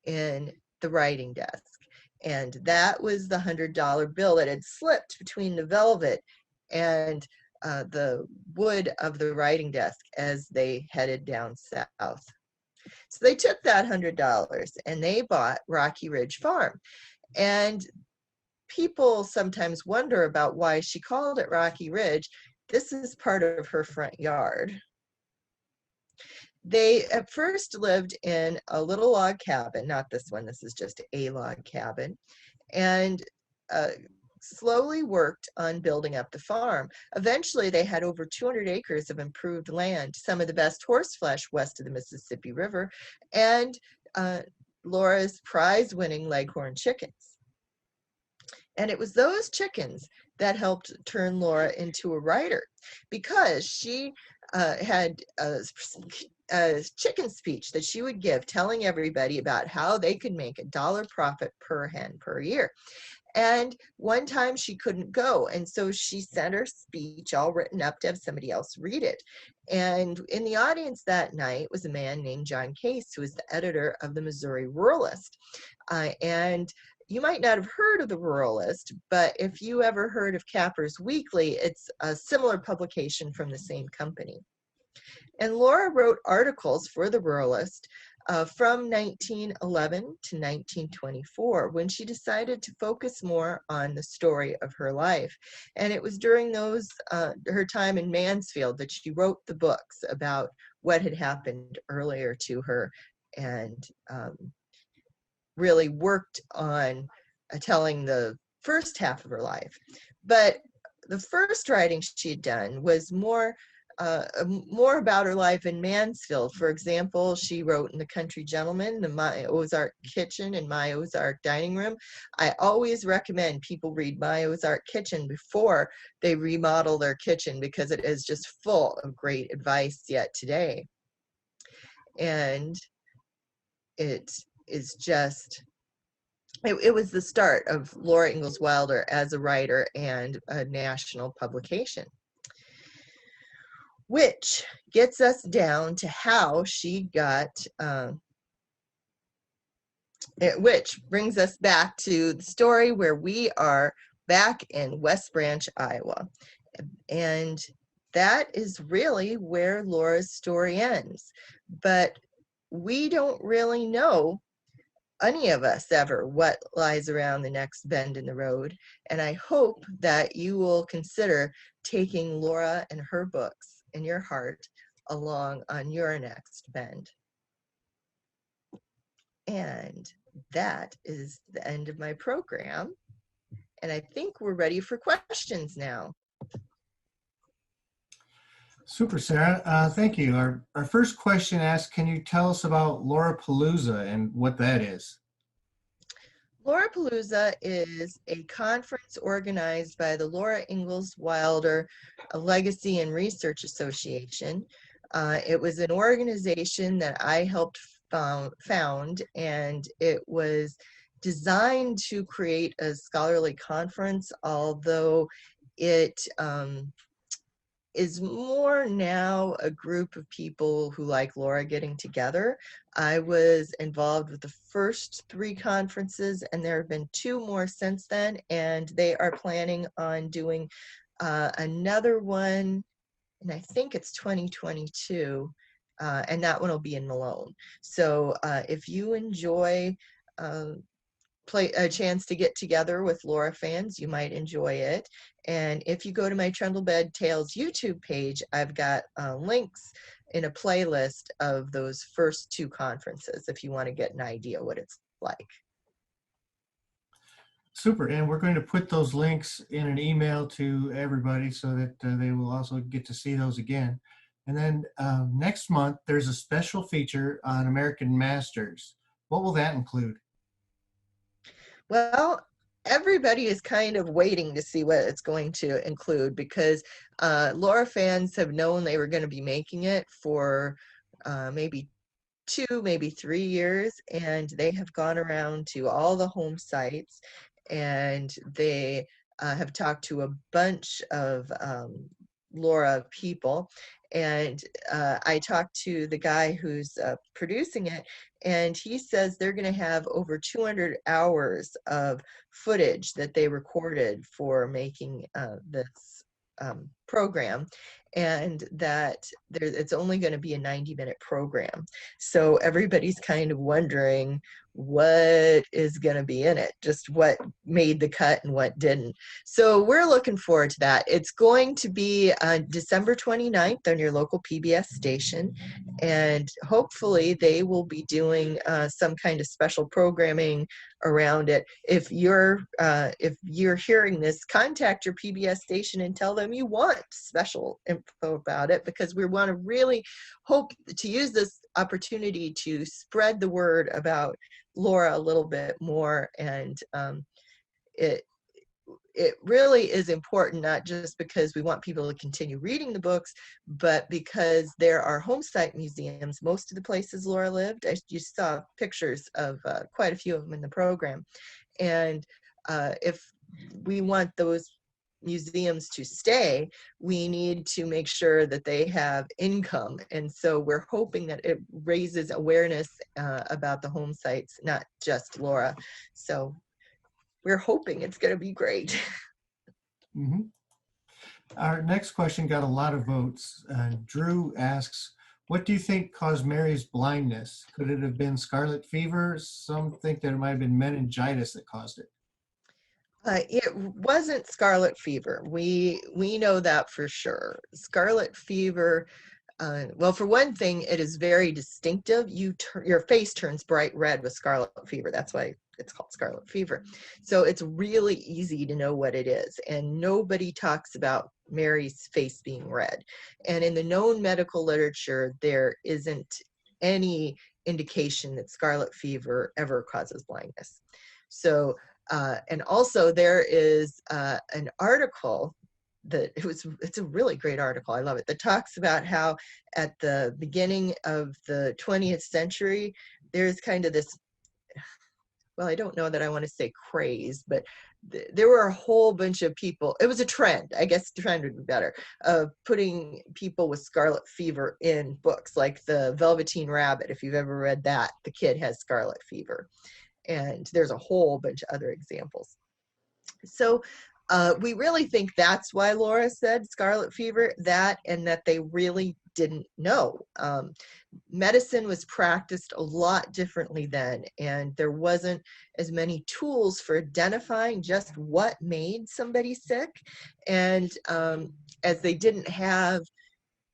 in the writing desk. And that was the $100 bill that had slipped between the velvet and the wood of the writing desk as they headed down south. So they took that $100 and they bought Rocky Ridge Farm. And people sometimes wonder about why she called it Rocky Ridge. This is part of her front yard. They at first lived in a little log cabin, not this one, this is just a log cabin, and slowly worked on building up the farm. Eventually, they had over 200 acres of improved land, some of the best horseflesh west of the Mississippi River, and Laura's prize-winning leghorn chickens. And it was those chickens that helped turn Laura into a writer, because she had a chicken speech that she would give telling everybody about how they could make $1 profit per hen per year. And one time she couldn't go, and so she sent her speech all written up to have somebody else read it. And in the audience that night was a man named John Case, who was the editor of the Missouri Ruralist. And you might not have heard of the Ruralist, but if you ever heard of Capper's Weekly, it's a similar publication from the same company. And Laura wrote articles for the Ruralist from 1911 to 1924, when she decided to focus more on the story of her life. And it was during her time in Mansfield that she wrote the books about what had happened earlier to her, and really worked on telling the first half of her life. But the first writing she had done was more about her life in Mansfield. For example, she wrote in the Country Gentleman, the My Ozark Kitchen, and My Ozark Dining Room. I always recommend people read My Ozark Kitchen before they remodel their kitchen, because it is just full of great advice yet today. And it is just, it was the start of Laura Ingalls Wilder as a writer and a national publication. Which gets us down to how she got, which brings us back to the story where we are back in West Branch, Iowa. And that is really where Laura's story ends. But we don't really know, any of us ever, what lies around the next bend in the road. And I hope that you will consider taking Laura and her books in your heart along on your next bend. And that is the end of my program. And I think we're ready for questions now. Super, Sarah. Thank you. Our first question asks, can you tell us about Laurapalooza and what that is? Laurapalooza is a conference organized by the Laura Ingalls Wilder Legacy and Research Association. It was an organization that I helped found, and it was designed to create a scholarly conference, although it is more now a group of people who like Laura getting together. I was involved with the first 3 conferences, and there have been 2 more since then, and they are planning on doing another one, and I think it's 2022, and that one will be in Malone. So if you enjoy a chance to get together with Laura fans, you might enjoy it. And if you go to my Trundlebed Tales YouTube page, I've got links in a playlist of those first 2 conferences if you want to get an idea what it's like. Super. And we're going to put those links in an email to everybody so that they will also get to see those again. And then next month, there's a special feature on American Masters. What will that include? Well, everybody is kind of waiting to see what it's going to include, because Laura fans have known they were going to be making it for maybe 2, maybe 3 years, and they have gone around to all the home sites, and they have talked to a bunch of Laura people. And I talked to the guy who's producing it, and he says they're going to have over 200 hours of footage that they recorded for making this program, and that it's only going to be a 90-minute program. So everybody's kind of wondering what is going to be in it, just what made the cut and what didn't. So we're looking forward to that. It's going to be December 29th on your local PBS station, and hopefully they will be doing some kind of special programming around it. If you're hearing this, contact your PBS station and tell them you want special info about it, because we want to really hope to use this opportunity to spread the word about Laura a little bit more. And it really is important, not just because we want people to continue reading the books, but because there are home site museums. Most of the places Laura lived, you saw pictures of quite a few of them in the program. And if we want those museums to stay, we need to make sure that they have income. And so we're hoping that it raises awareness about the home sites, not just Laura. So we're hoping it's going to be great. Mm-hmm. Our next question got a lot of votes. Drew asks, what do you think caused Mary's blindness? Could it have been scarlet fever? Some think that it might have been meningitis that caused it. It wasn't scarlet fever. We know that for sure. Scarlet fever, well, for one thing, it is very distinctive. Your face turns bright red with scarlet fever. That's why it's called scarlet fever. So it's really easy to know what it is. And nobody talks about Mary's face being red. And in the known medical literature, there isn't any indication that scarlet fever ever causes blindness. So, and also there is an article that it's a really great article. I love it. That talks about how at the beginning of the 20th century, there's kind of this, well, I don't know that I want to say craze, but there were a whole bunch of people. It was a trend, I guess trend would be better, of putting people with scarlet fever in books, like the Velveteen Rabbit. If you've ever read that, the kid has scarlet fever. And there's a whole bunch of other examples. So we really think that's why Laura said scarlet fever, that and that they really didn't know. Medicine was practiced a lot differently then, and there wasn't as many tools for identifying just what made somebody sick. And as they didn't have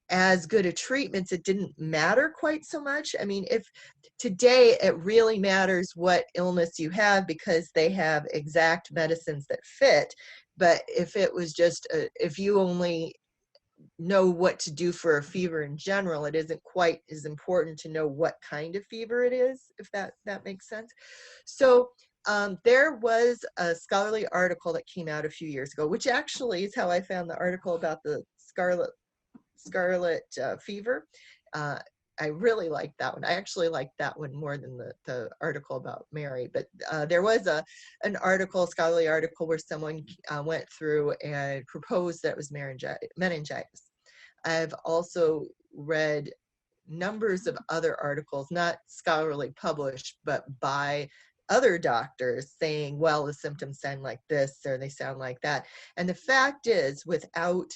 as good a treatments, it didn't matter quite so much. I mean, if today it really matters what illness you have, because they have exact medicines that fit. But if it was just if you only know what to do for a fever in general, it isn't quite as important to know what kind of fever it is, if that makes sense. So there was a scholarly article that came out a few years ago, which actually is how I found the article about the scarlet fever. I really liked that one. I actually liked that one more than the article about Mary. But there was an article, a scholarly article, where someone went through and proposed that it was meningitis. I've also read numbers of other articles, not scholarly published, but by other doctors saying, well, the symptoms sound like this or they sound like that. And the fact is, without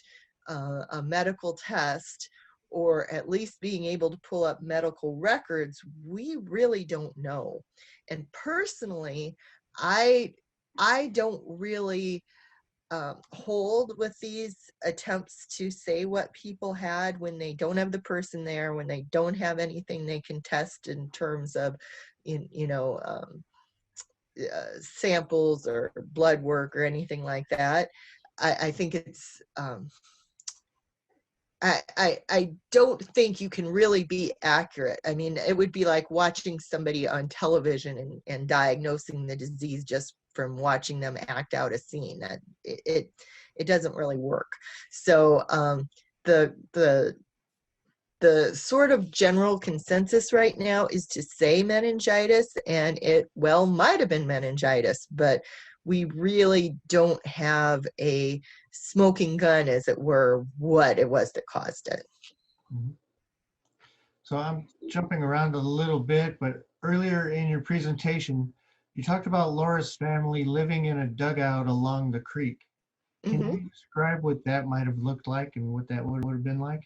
a medical test, or at least being able to pull up medical records, we really don't know. And personally, I don't really hold with these attempts to say what people had when they don't have the person there, when they don't have anything they can test in terms of, samples or blood work or anything like that. I think it's I don't think you can really be accurate. I mean, it would be like watching somebody on television and diagnosing the disease just from watching them act out a scene. That it doesn't really work. So the sort of general consensus right now is to say meningitis, and it well might have been meningitis, but we really don't have a smoking gun, as it were, what it was that caused it. Mhm. So I'm jumping around a little bit, but earlier in your presentation, you talked about Laura's family living in a dugout along the creek. Can Mhm. you describe what that might have looked like and what that would have been like?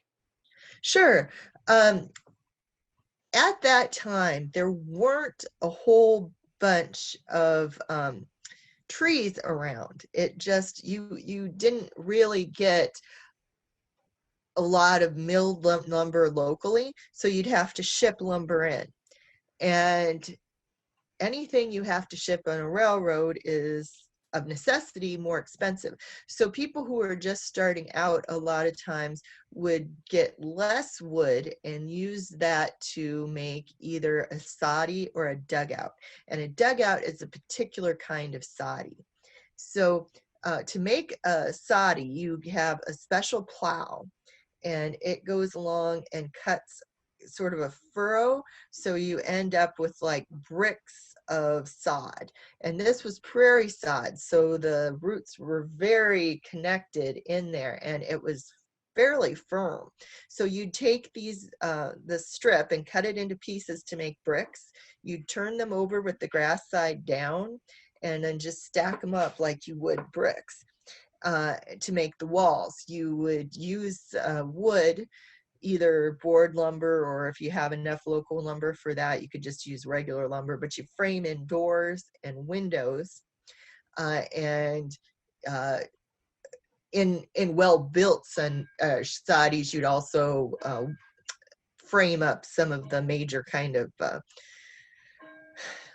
Sure. At that time, there weren't a whole bunch of trees around. It just, you didn't really get a lot of milled lumber locally, so you'd have to ship lumber in. And anything you have to ship on a railroad is of necessity more expensive. So people who are just starting out a lot of times would get less wood and use that to make either a soddy or a dugout. And a dugout is a particular kind of soddy. So to make a soddy, you have a special plow, and it goes along and cuts sort of a furrow, so you end up with like bricks of sod. And this was prairie sod, so the roots were very connected in there, and it was fairly firm. So you'd take the strip and cut it into pieces to make bricks. You'd turn them over with the grass side down, and then just stack them up like you would bricks. To make the walls, you would use wood, either board lumber, or if you have enough local lumber for that, you could just use regular lumber, but you frame in doors and windows. And in well-built soddies, you'd also frame up some of the major kind of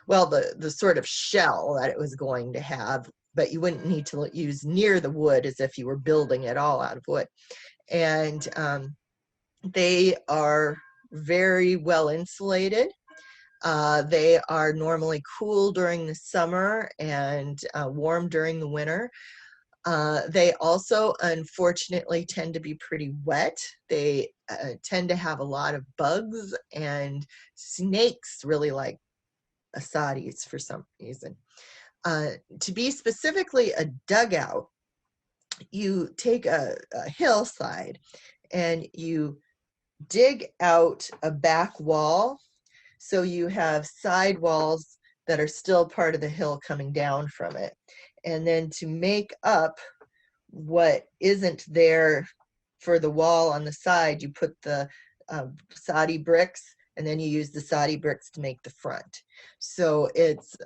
the sort of shell that it was going to have, but you wouldn't need to use near the wood as if you were building it all out of wood. And they are very well insulated. They are normally cool during the summer and warm during the winter. They also, unfortunately, tend to be pretty wet. They tend to have a lot of bugs, and snakes really like soddies for some reason. To be specifically a dugout, you take a hillside and you dig out a back wall, so you have side walls that are still part of the hill coming down from it. And then to make up what isn't there for the wall on the side, you put the soddy bricks, and then you use the soddy bricks to make the front. So it's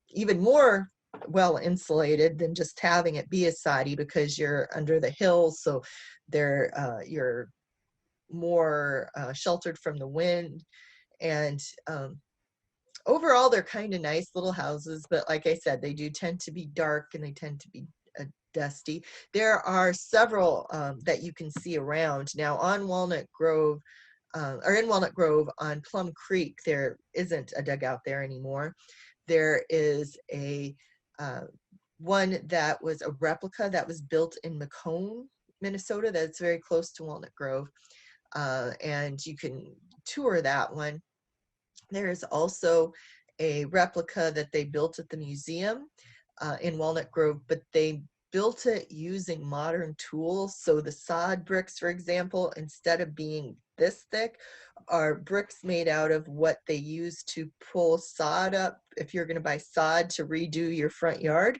even more well insulated than just having it be a soddy, because you're under the hill, so you're more sheltered from the wind. And overall, they're kind of nice little houses, but like I said, they do tend to be dark, and they tend to be dusty. There are several that you can see around. Now on Walnut Grove, or in Walnut Grove on Plum Creek, there isn't a dugout there anymore. There is a one that was a replica that was built in Macomb, Minnesota, that's very close to Walnut Grove. And you can tour that one. There's also a replica that they built at the museum in Walnut Grove, but they built it using modern tools. So the sod bricks, for example, instead of being this thick, are bricks made out of what they use to pull sod up if you're going to buy sod to redo your front yard.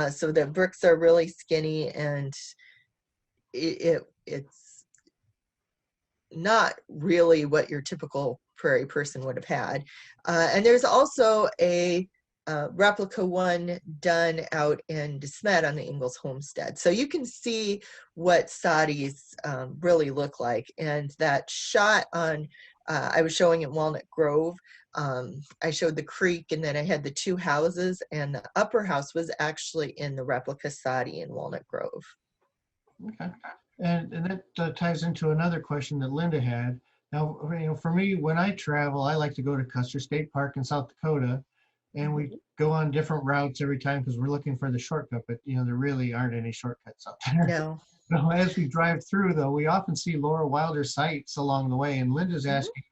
So the bricks are really skinny, and it's not really what your typical prairie person would have had. And there's also a replica one done out in Smet on the Ingalls homestead. So you can see what soddies really look like. And that shot on, I was showing at Walnut Grove, I showed the creek, and then I had the two houses, and the upper house was actually in the replica soddy in Walnut Grove. Okay. And that ties into another question that Linda had. Now, for me, when I travel, I like to go to Custer State Park in South Dakota, and we go on different routes every time because we're looking for the shortcut, but there really aren't any shortcuts out there. No. So as we drive through, though, we often see Laura Wilder sites along the way, and Linda's asking,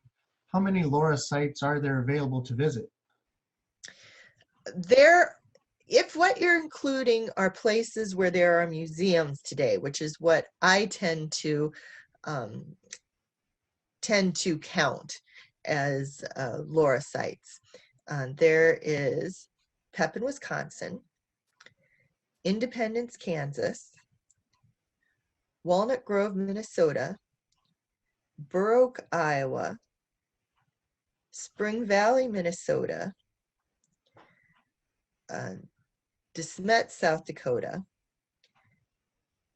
how many Laura sites are there available to visit? If what you're including are places where there are museums today, which is what I tend to count as Laura sites, there is Pepin, Wisconsin, Independence, Kansas, Walnut Grove, Minnesota, Baroque, Iowa, Spring Valley, Minnesota, Smet, South Dakota,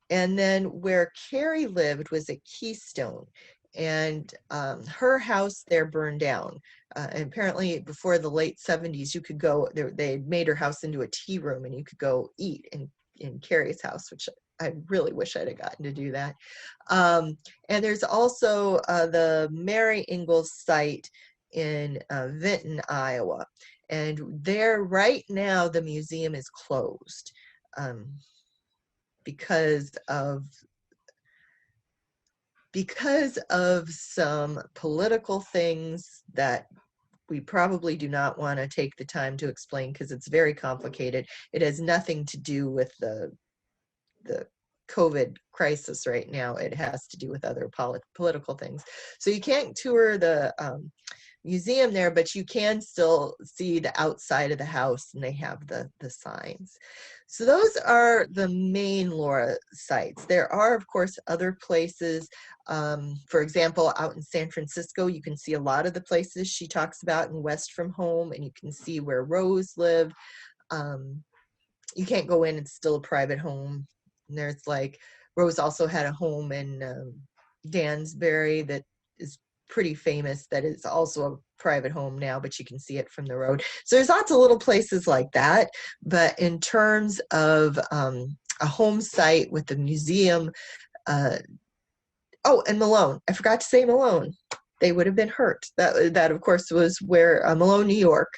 and then where Carrie lived was at Keystone, and her house there burned down. And apparently before the late 70s, you could go there, they made her house into a tea room, and you could go eat in Carrie's house, which I really wish I'd have gotten to do that. And there's also the Mary Ingalls site in Vinton, Iowa. And there right now, the museum is closed because of some political things that we probably do not want to take the time to explain because it's very complicated. It has nothing to do with the COVID crisis right now. It has to do with other political things. So you can't tour the museum there, but you can still see the outside of the house, and they have the signs. So those are the main Laura sites. There are, of course, other places. For example, out in San Francisco, you can see a lot of the places she talks about in West from Home, and you can see where Rose lived. You can't go in, it's still a private home. And there's like, Rose also had a home in Dansbury that is pretty famous, that is also a private home now, but you can see it from the road. So there's lots of little places like that. But in terms of a home site with the museum, oh, and Malone, I forgot to say Malone. They would have been hurt. That of course was where Malone, New York,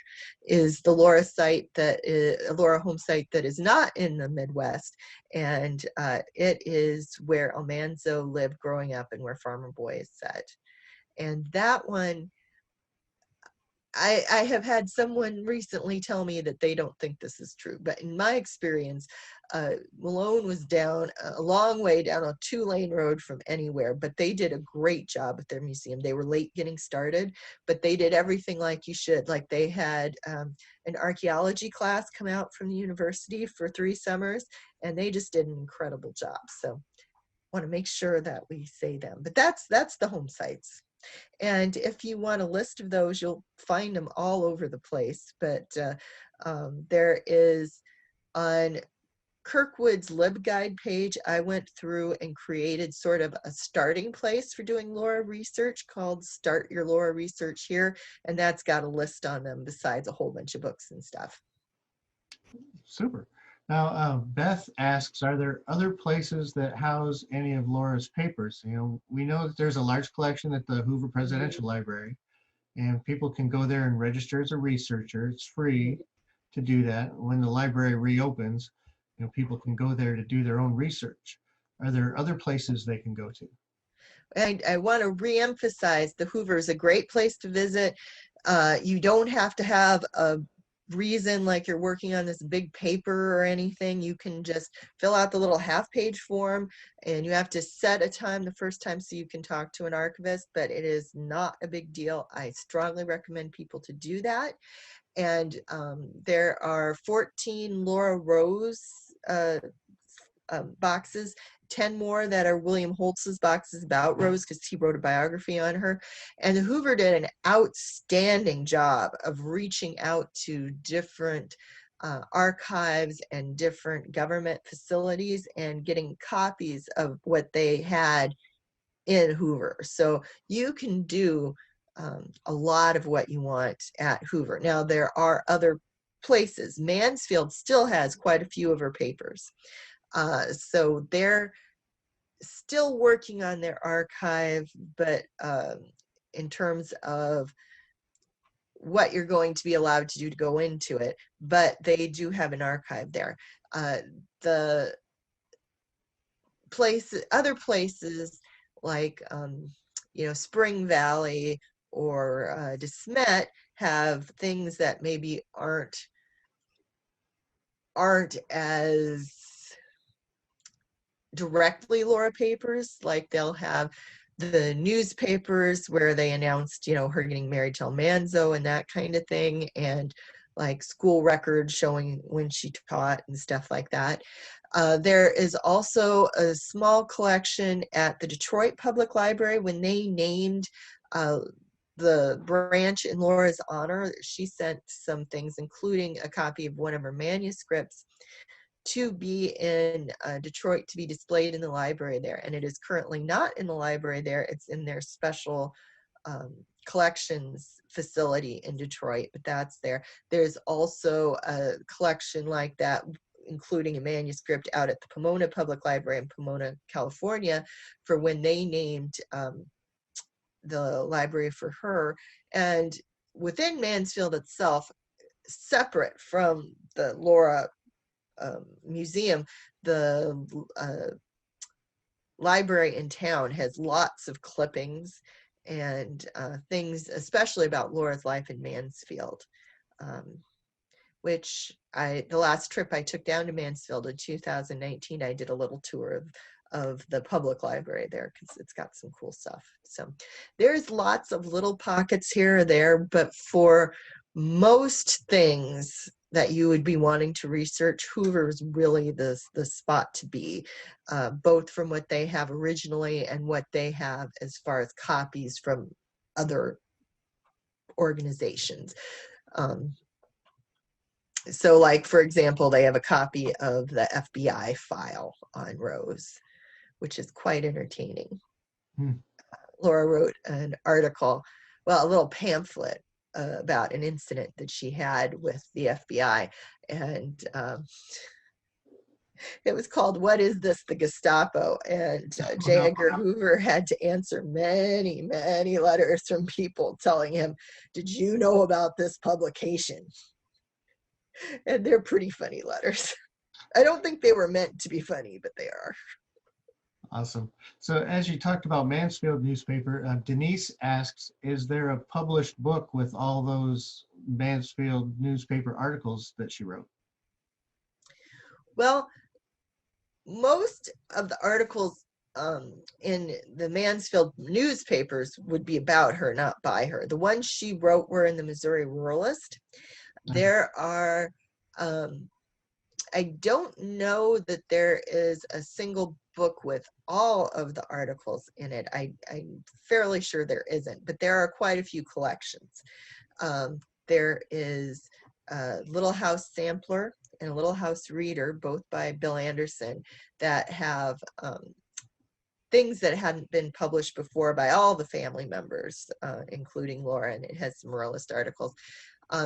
is the Laura site that is a Laura home site that is not in the Midwest, and it is where Almanzo lived growing up and where Farmer Boy is set. And that one, I have had someone recently tell me that they don't think this is true, but in my experience, Malone was down a long way down a 2-lane road from anywhere, but they did a great job at their museum. They were late getting started, but they did everything like you should. Like they had an archaeology class come out from the university for 3 summers, and they just did an incredible job. So want to make sure that we say them, but that's the home sites. And if you want a list of those, you'll find them all over the place. But there is on Kirkwood's LibGuide page, I went through and created sort of a starting place for doing Laura research called Start Your Laura Research Here. And that's got a list on them besides a whole bunch of books and stuff. Super. Now, Beth asks, are there other places that house any of Laura's papers? You know, we know that there's a large collection at the Hoover Presidential Library, and people can go there and register as a researcher. It's free to do that. When the library reopens, you know, people can go there to do their own research. Are there other places they can go to? I want to reemphasize the Hoover is a great place to visit. You don't have to have a reason like you're working on this big paper or anything. You can just fill out the little half-page form, and you have to set a time the first time so you can talk to an archivist, but it is not a big deal. I strongly recommend people to do that. And there are 14 Laura Rose boxes, 10 more that are William Holtz's boxes about Rose because he wrote a biography on her. And the Hoover did an outstanding job of reaching out to different archives and different government facilities and getting copies of what they had in Hoover. So you can do a lot of what you want at Hoover. Now, there are other places. Mansfield still has quite a few of her papers. So they're still working on their archive, but in terms of what you're going to be allowed to do to go into it, but they do have an archive there. The other places like, you know, Spring Valley or Smet have things that maybe aren't as directly Laura papers. Like they'll have the newspapers where they announced, you know, her getting married to Almanzo and that kind of thing, and like school records showing when she taught and stuff like that. There is also a small collection at the Detroit Public Library. When they named the branch in Laura's honor, she sent some things, including a copy of one of her manuscripts, to be in Detroit to be displayed in the library there. And it is currently not in the library there. It's in their special collections facility in Detroit, but that's there. There's also a collection like that, including a manuscript out at the Pomona Public Library in Pomona, California, for when they named the library for her. And within Mansfield itself, separate from the Laura museum, the library in town has lots of clippings and things, especially about Laura's life in Mansfield, which the last trip I took down to Mansfield in 2019, I did a little tour of the public library there because it's got some cool stuff. So there's lots of little pockets here or there, but for most things that you would be wanting to research, Hoover is really the spot to be, both from what they have originally and what they have as far as copies from other organizations. So like, for example, they have a copy of the FBI file on Rose, which is quite entertaining. Laura wrote an article, well, a little pamphlet about an incident that she had with the FBI. And it was called, "What is this, the Gestapo?" And J. Edgar Hoover had to answer many, many letters from people telling him, "Did you know about this publication?" And they're pretty funny letters. I don't think they were meant to be funny, but they are. Awesome. So as you talked about Mansfield newspaper, Denise asks, is there a published book with all those Mansfield newspaper articles that she wrote? Well, most of the articles in the Mansfield newspapers would be about her, not by her. The ones she wrote were in the Missouri Ruralist. There are, I don't know that there is a single book with all of the articles in it. I'm fairly sure there isn't, but there are quite a few collections. There is a Little House Sampler and a Little House Reader, both by Bill Anderson, that have things that hadn't been published before by all the family members, including Laura, and it has some Moralist articles.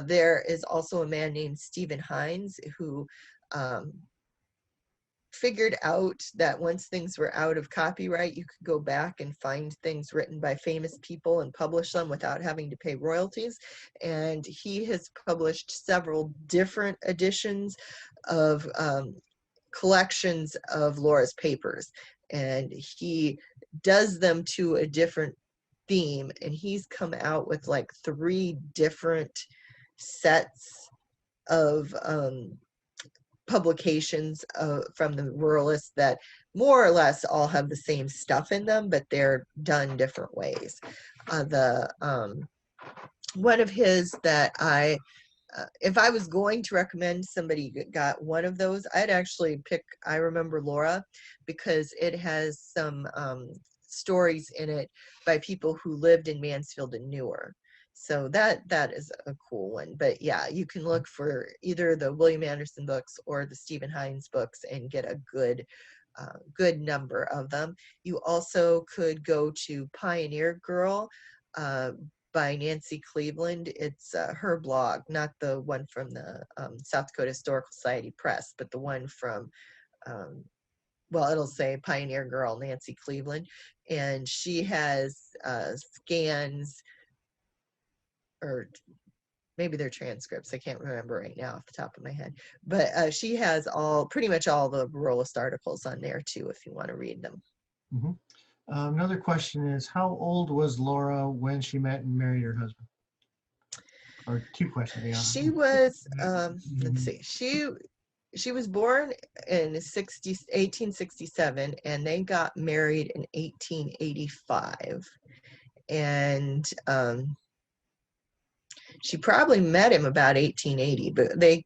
There is also a man named Stephen Hines who figured out that once things were out of copyright, you could go back and find things written by famous people and publish them without having to pay royalties. And he has published several different editions of collections of Laura's papers. And he does them to a different theme. And he's come out with like 3 different sets of publications from the ruralists that more or less all have the same stuff in them, but they're done different ways. One of his that if I was going to recommend somebody got one of those, I'd actually pick I Remember Laura, because it has some stories in it by people who lived in Mansfield and knew her. So that is a cool one. But yeah, you can look for either the William Anderson books or the Stephen Hines books and get a good number of them. You also could go to Pioneer Girl by Nancy Cleveland. It's her blog, not the one from the South Dakota Historical Society Press, but the one from well, it'll say Pioneer Girl Nancy Cleveland, and she has scans, or maybe they're transcripts, I can't remember right now off the top of my head, but she has pretty much all the ruralist articles on there too, if you want to read them. Mm-hmm. Another question is, how old was Laura when she met and married her husband? Or 2 questions. Yeah. She was, let's see, she was born in 1867, and they got married in 1885. And she probably met him about 1880, but they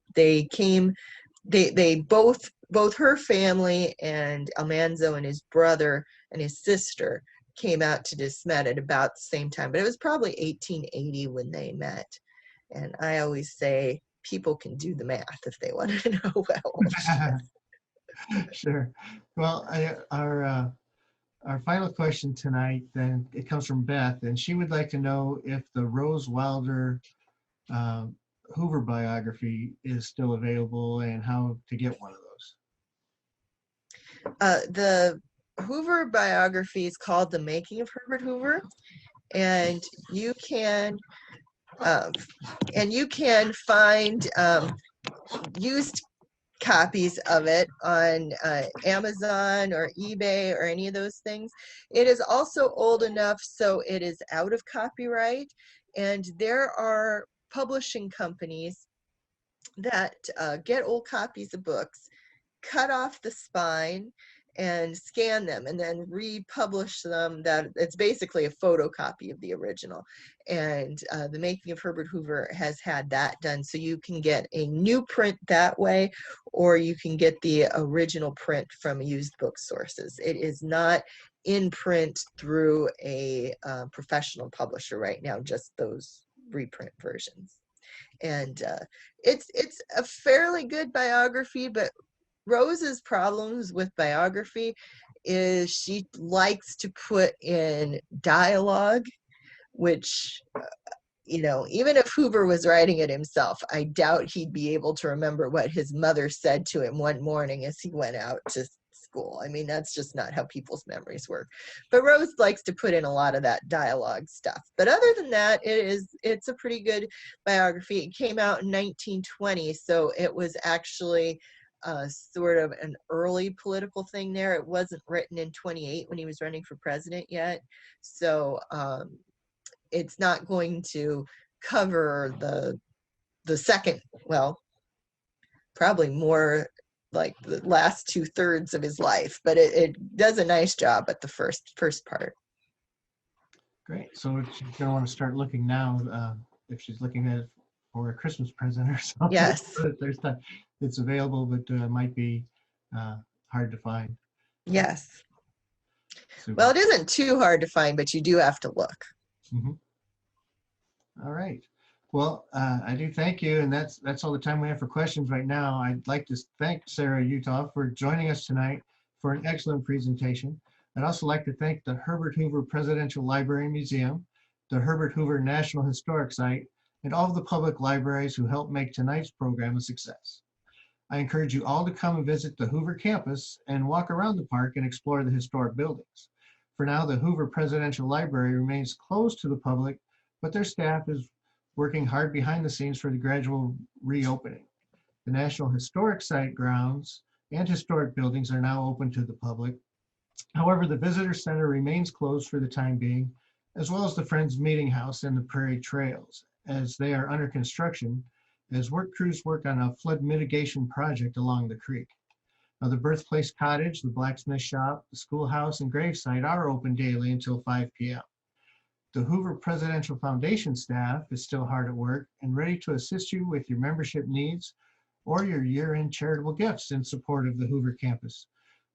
both her family and Almanzo and his brother and his sister came out to Smet at about the same time, but it was probably 1880 when they met. And I always say people can do the math if they want to know how old she is. Sure. Well, our final question tonight, then, it comes from Beth, and she would like to know if the Rose Wilder Hoover biography is still available and how to get one of those. The Hoover biography is called The Making of Herbert Hoover, and you can find used copies of it on Amazon or eBay or any of those things. It is also old enough so it is out of copyright, and there are publishing companies that get old copies of books, cut off the spine and scan them and then republish them. That it's basically a photocopy of the original. And The Making of Herbert Hoover has had that done, so you can get a new print that way, or you can get the original print from used book sources. It is not in print through a professional publisher right now, just those reprint versions. And it's a fairly good biography, but Rose's problems with biography is she likes to put in dialogue, which, even if Hoover was writing it himself, I doubt he'd be able to remember what his mother said to him one morning as he went out to school. I mean, that's just not how people's memories work. But Rose likes to put in a lot of that dialogue stuff. But other than that, it's a pretty good biography. It came out in 1920, so it was actually sort of an early political thing there. It wasn't written in 28 when he was running for president yet. So it's not going to cover the second, well, probably more like the last 2/3 of his life, but it does a nice job at the first part. Great. So she's going to want to start looking now, if she's looking at it for a Christmas present or something. Yes. There's time. It's available, but might be hard to find. Yes. Super. Well, it isn't too hard to find, but you do have to look. Mm-hmm. All right. Well, I do thank you, and that's all the time we have for questions right now. I'd like to thank Sarah Uthoff for joining us tonight for an excellent presentation. I'd also like to thank the Herbert Hoover Presidential Library and Museum, the Herbert Hoover National Historic Site, and all of the public libraries who helped make tonight's program a success. I encourage you all to come and visit the Hoover campus and walk around the park and explore the historic buildings. For now, the Hoover Presidential Library remains closed to the public, but their staff is working hard behind the scenes for the gradual reopening. The National Historic Site grounds and historic buildings are now open to the public. However, the Visitor Center remains closed for the time being, as well as the Friends Meeting House and the Prairie Trails, as they are under construction as work crews work on a flood mitigation project along the creek. Now, the Birthplace Cottage, the Blacksmith Shop, the Schoolhouse, and Gravesite are open daily until 5 p.m. The Hoover Presidential Foundation staff is still hard at work and ready to assist you with your membership needs or your year-end charitable gifts in support of the Hoover campus.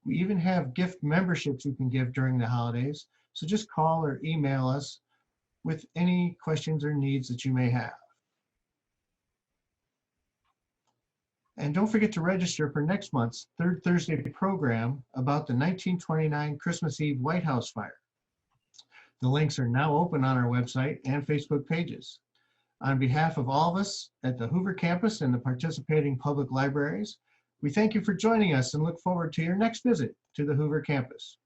We even have gift memberships you can give during the holidays, so just call or email us with any questions or needs that you may have. And don't forget to register for next month's Third Thursday program about the 1929 Christmas Eve White House fire. The links are now open on our website and Facebook pages. On behalf of all of us at the Hoover campus and the participating public libraries, we thank you for joining us and look forward to your next visit to the Hoover campus.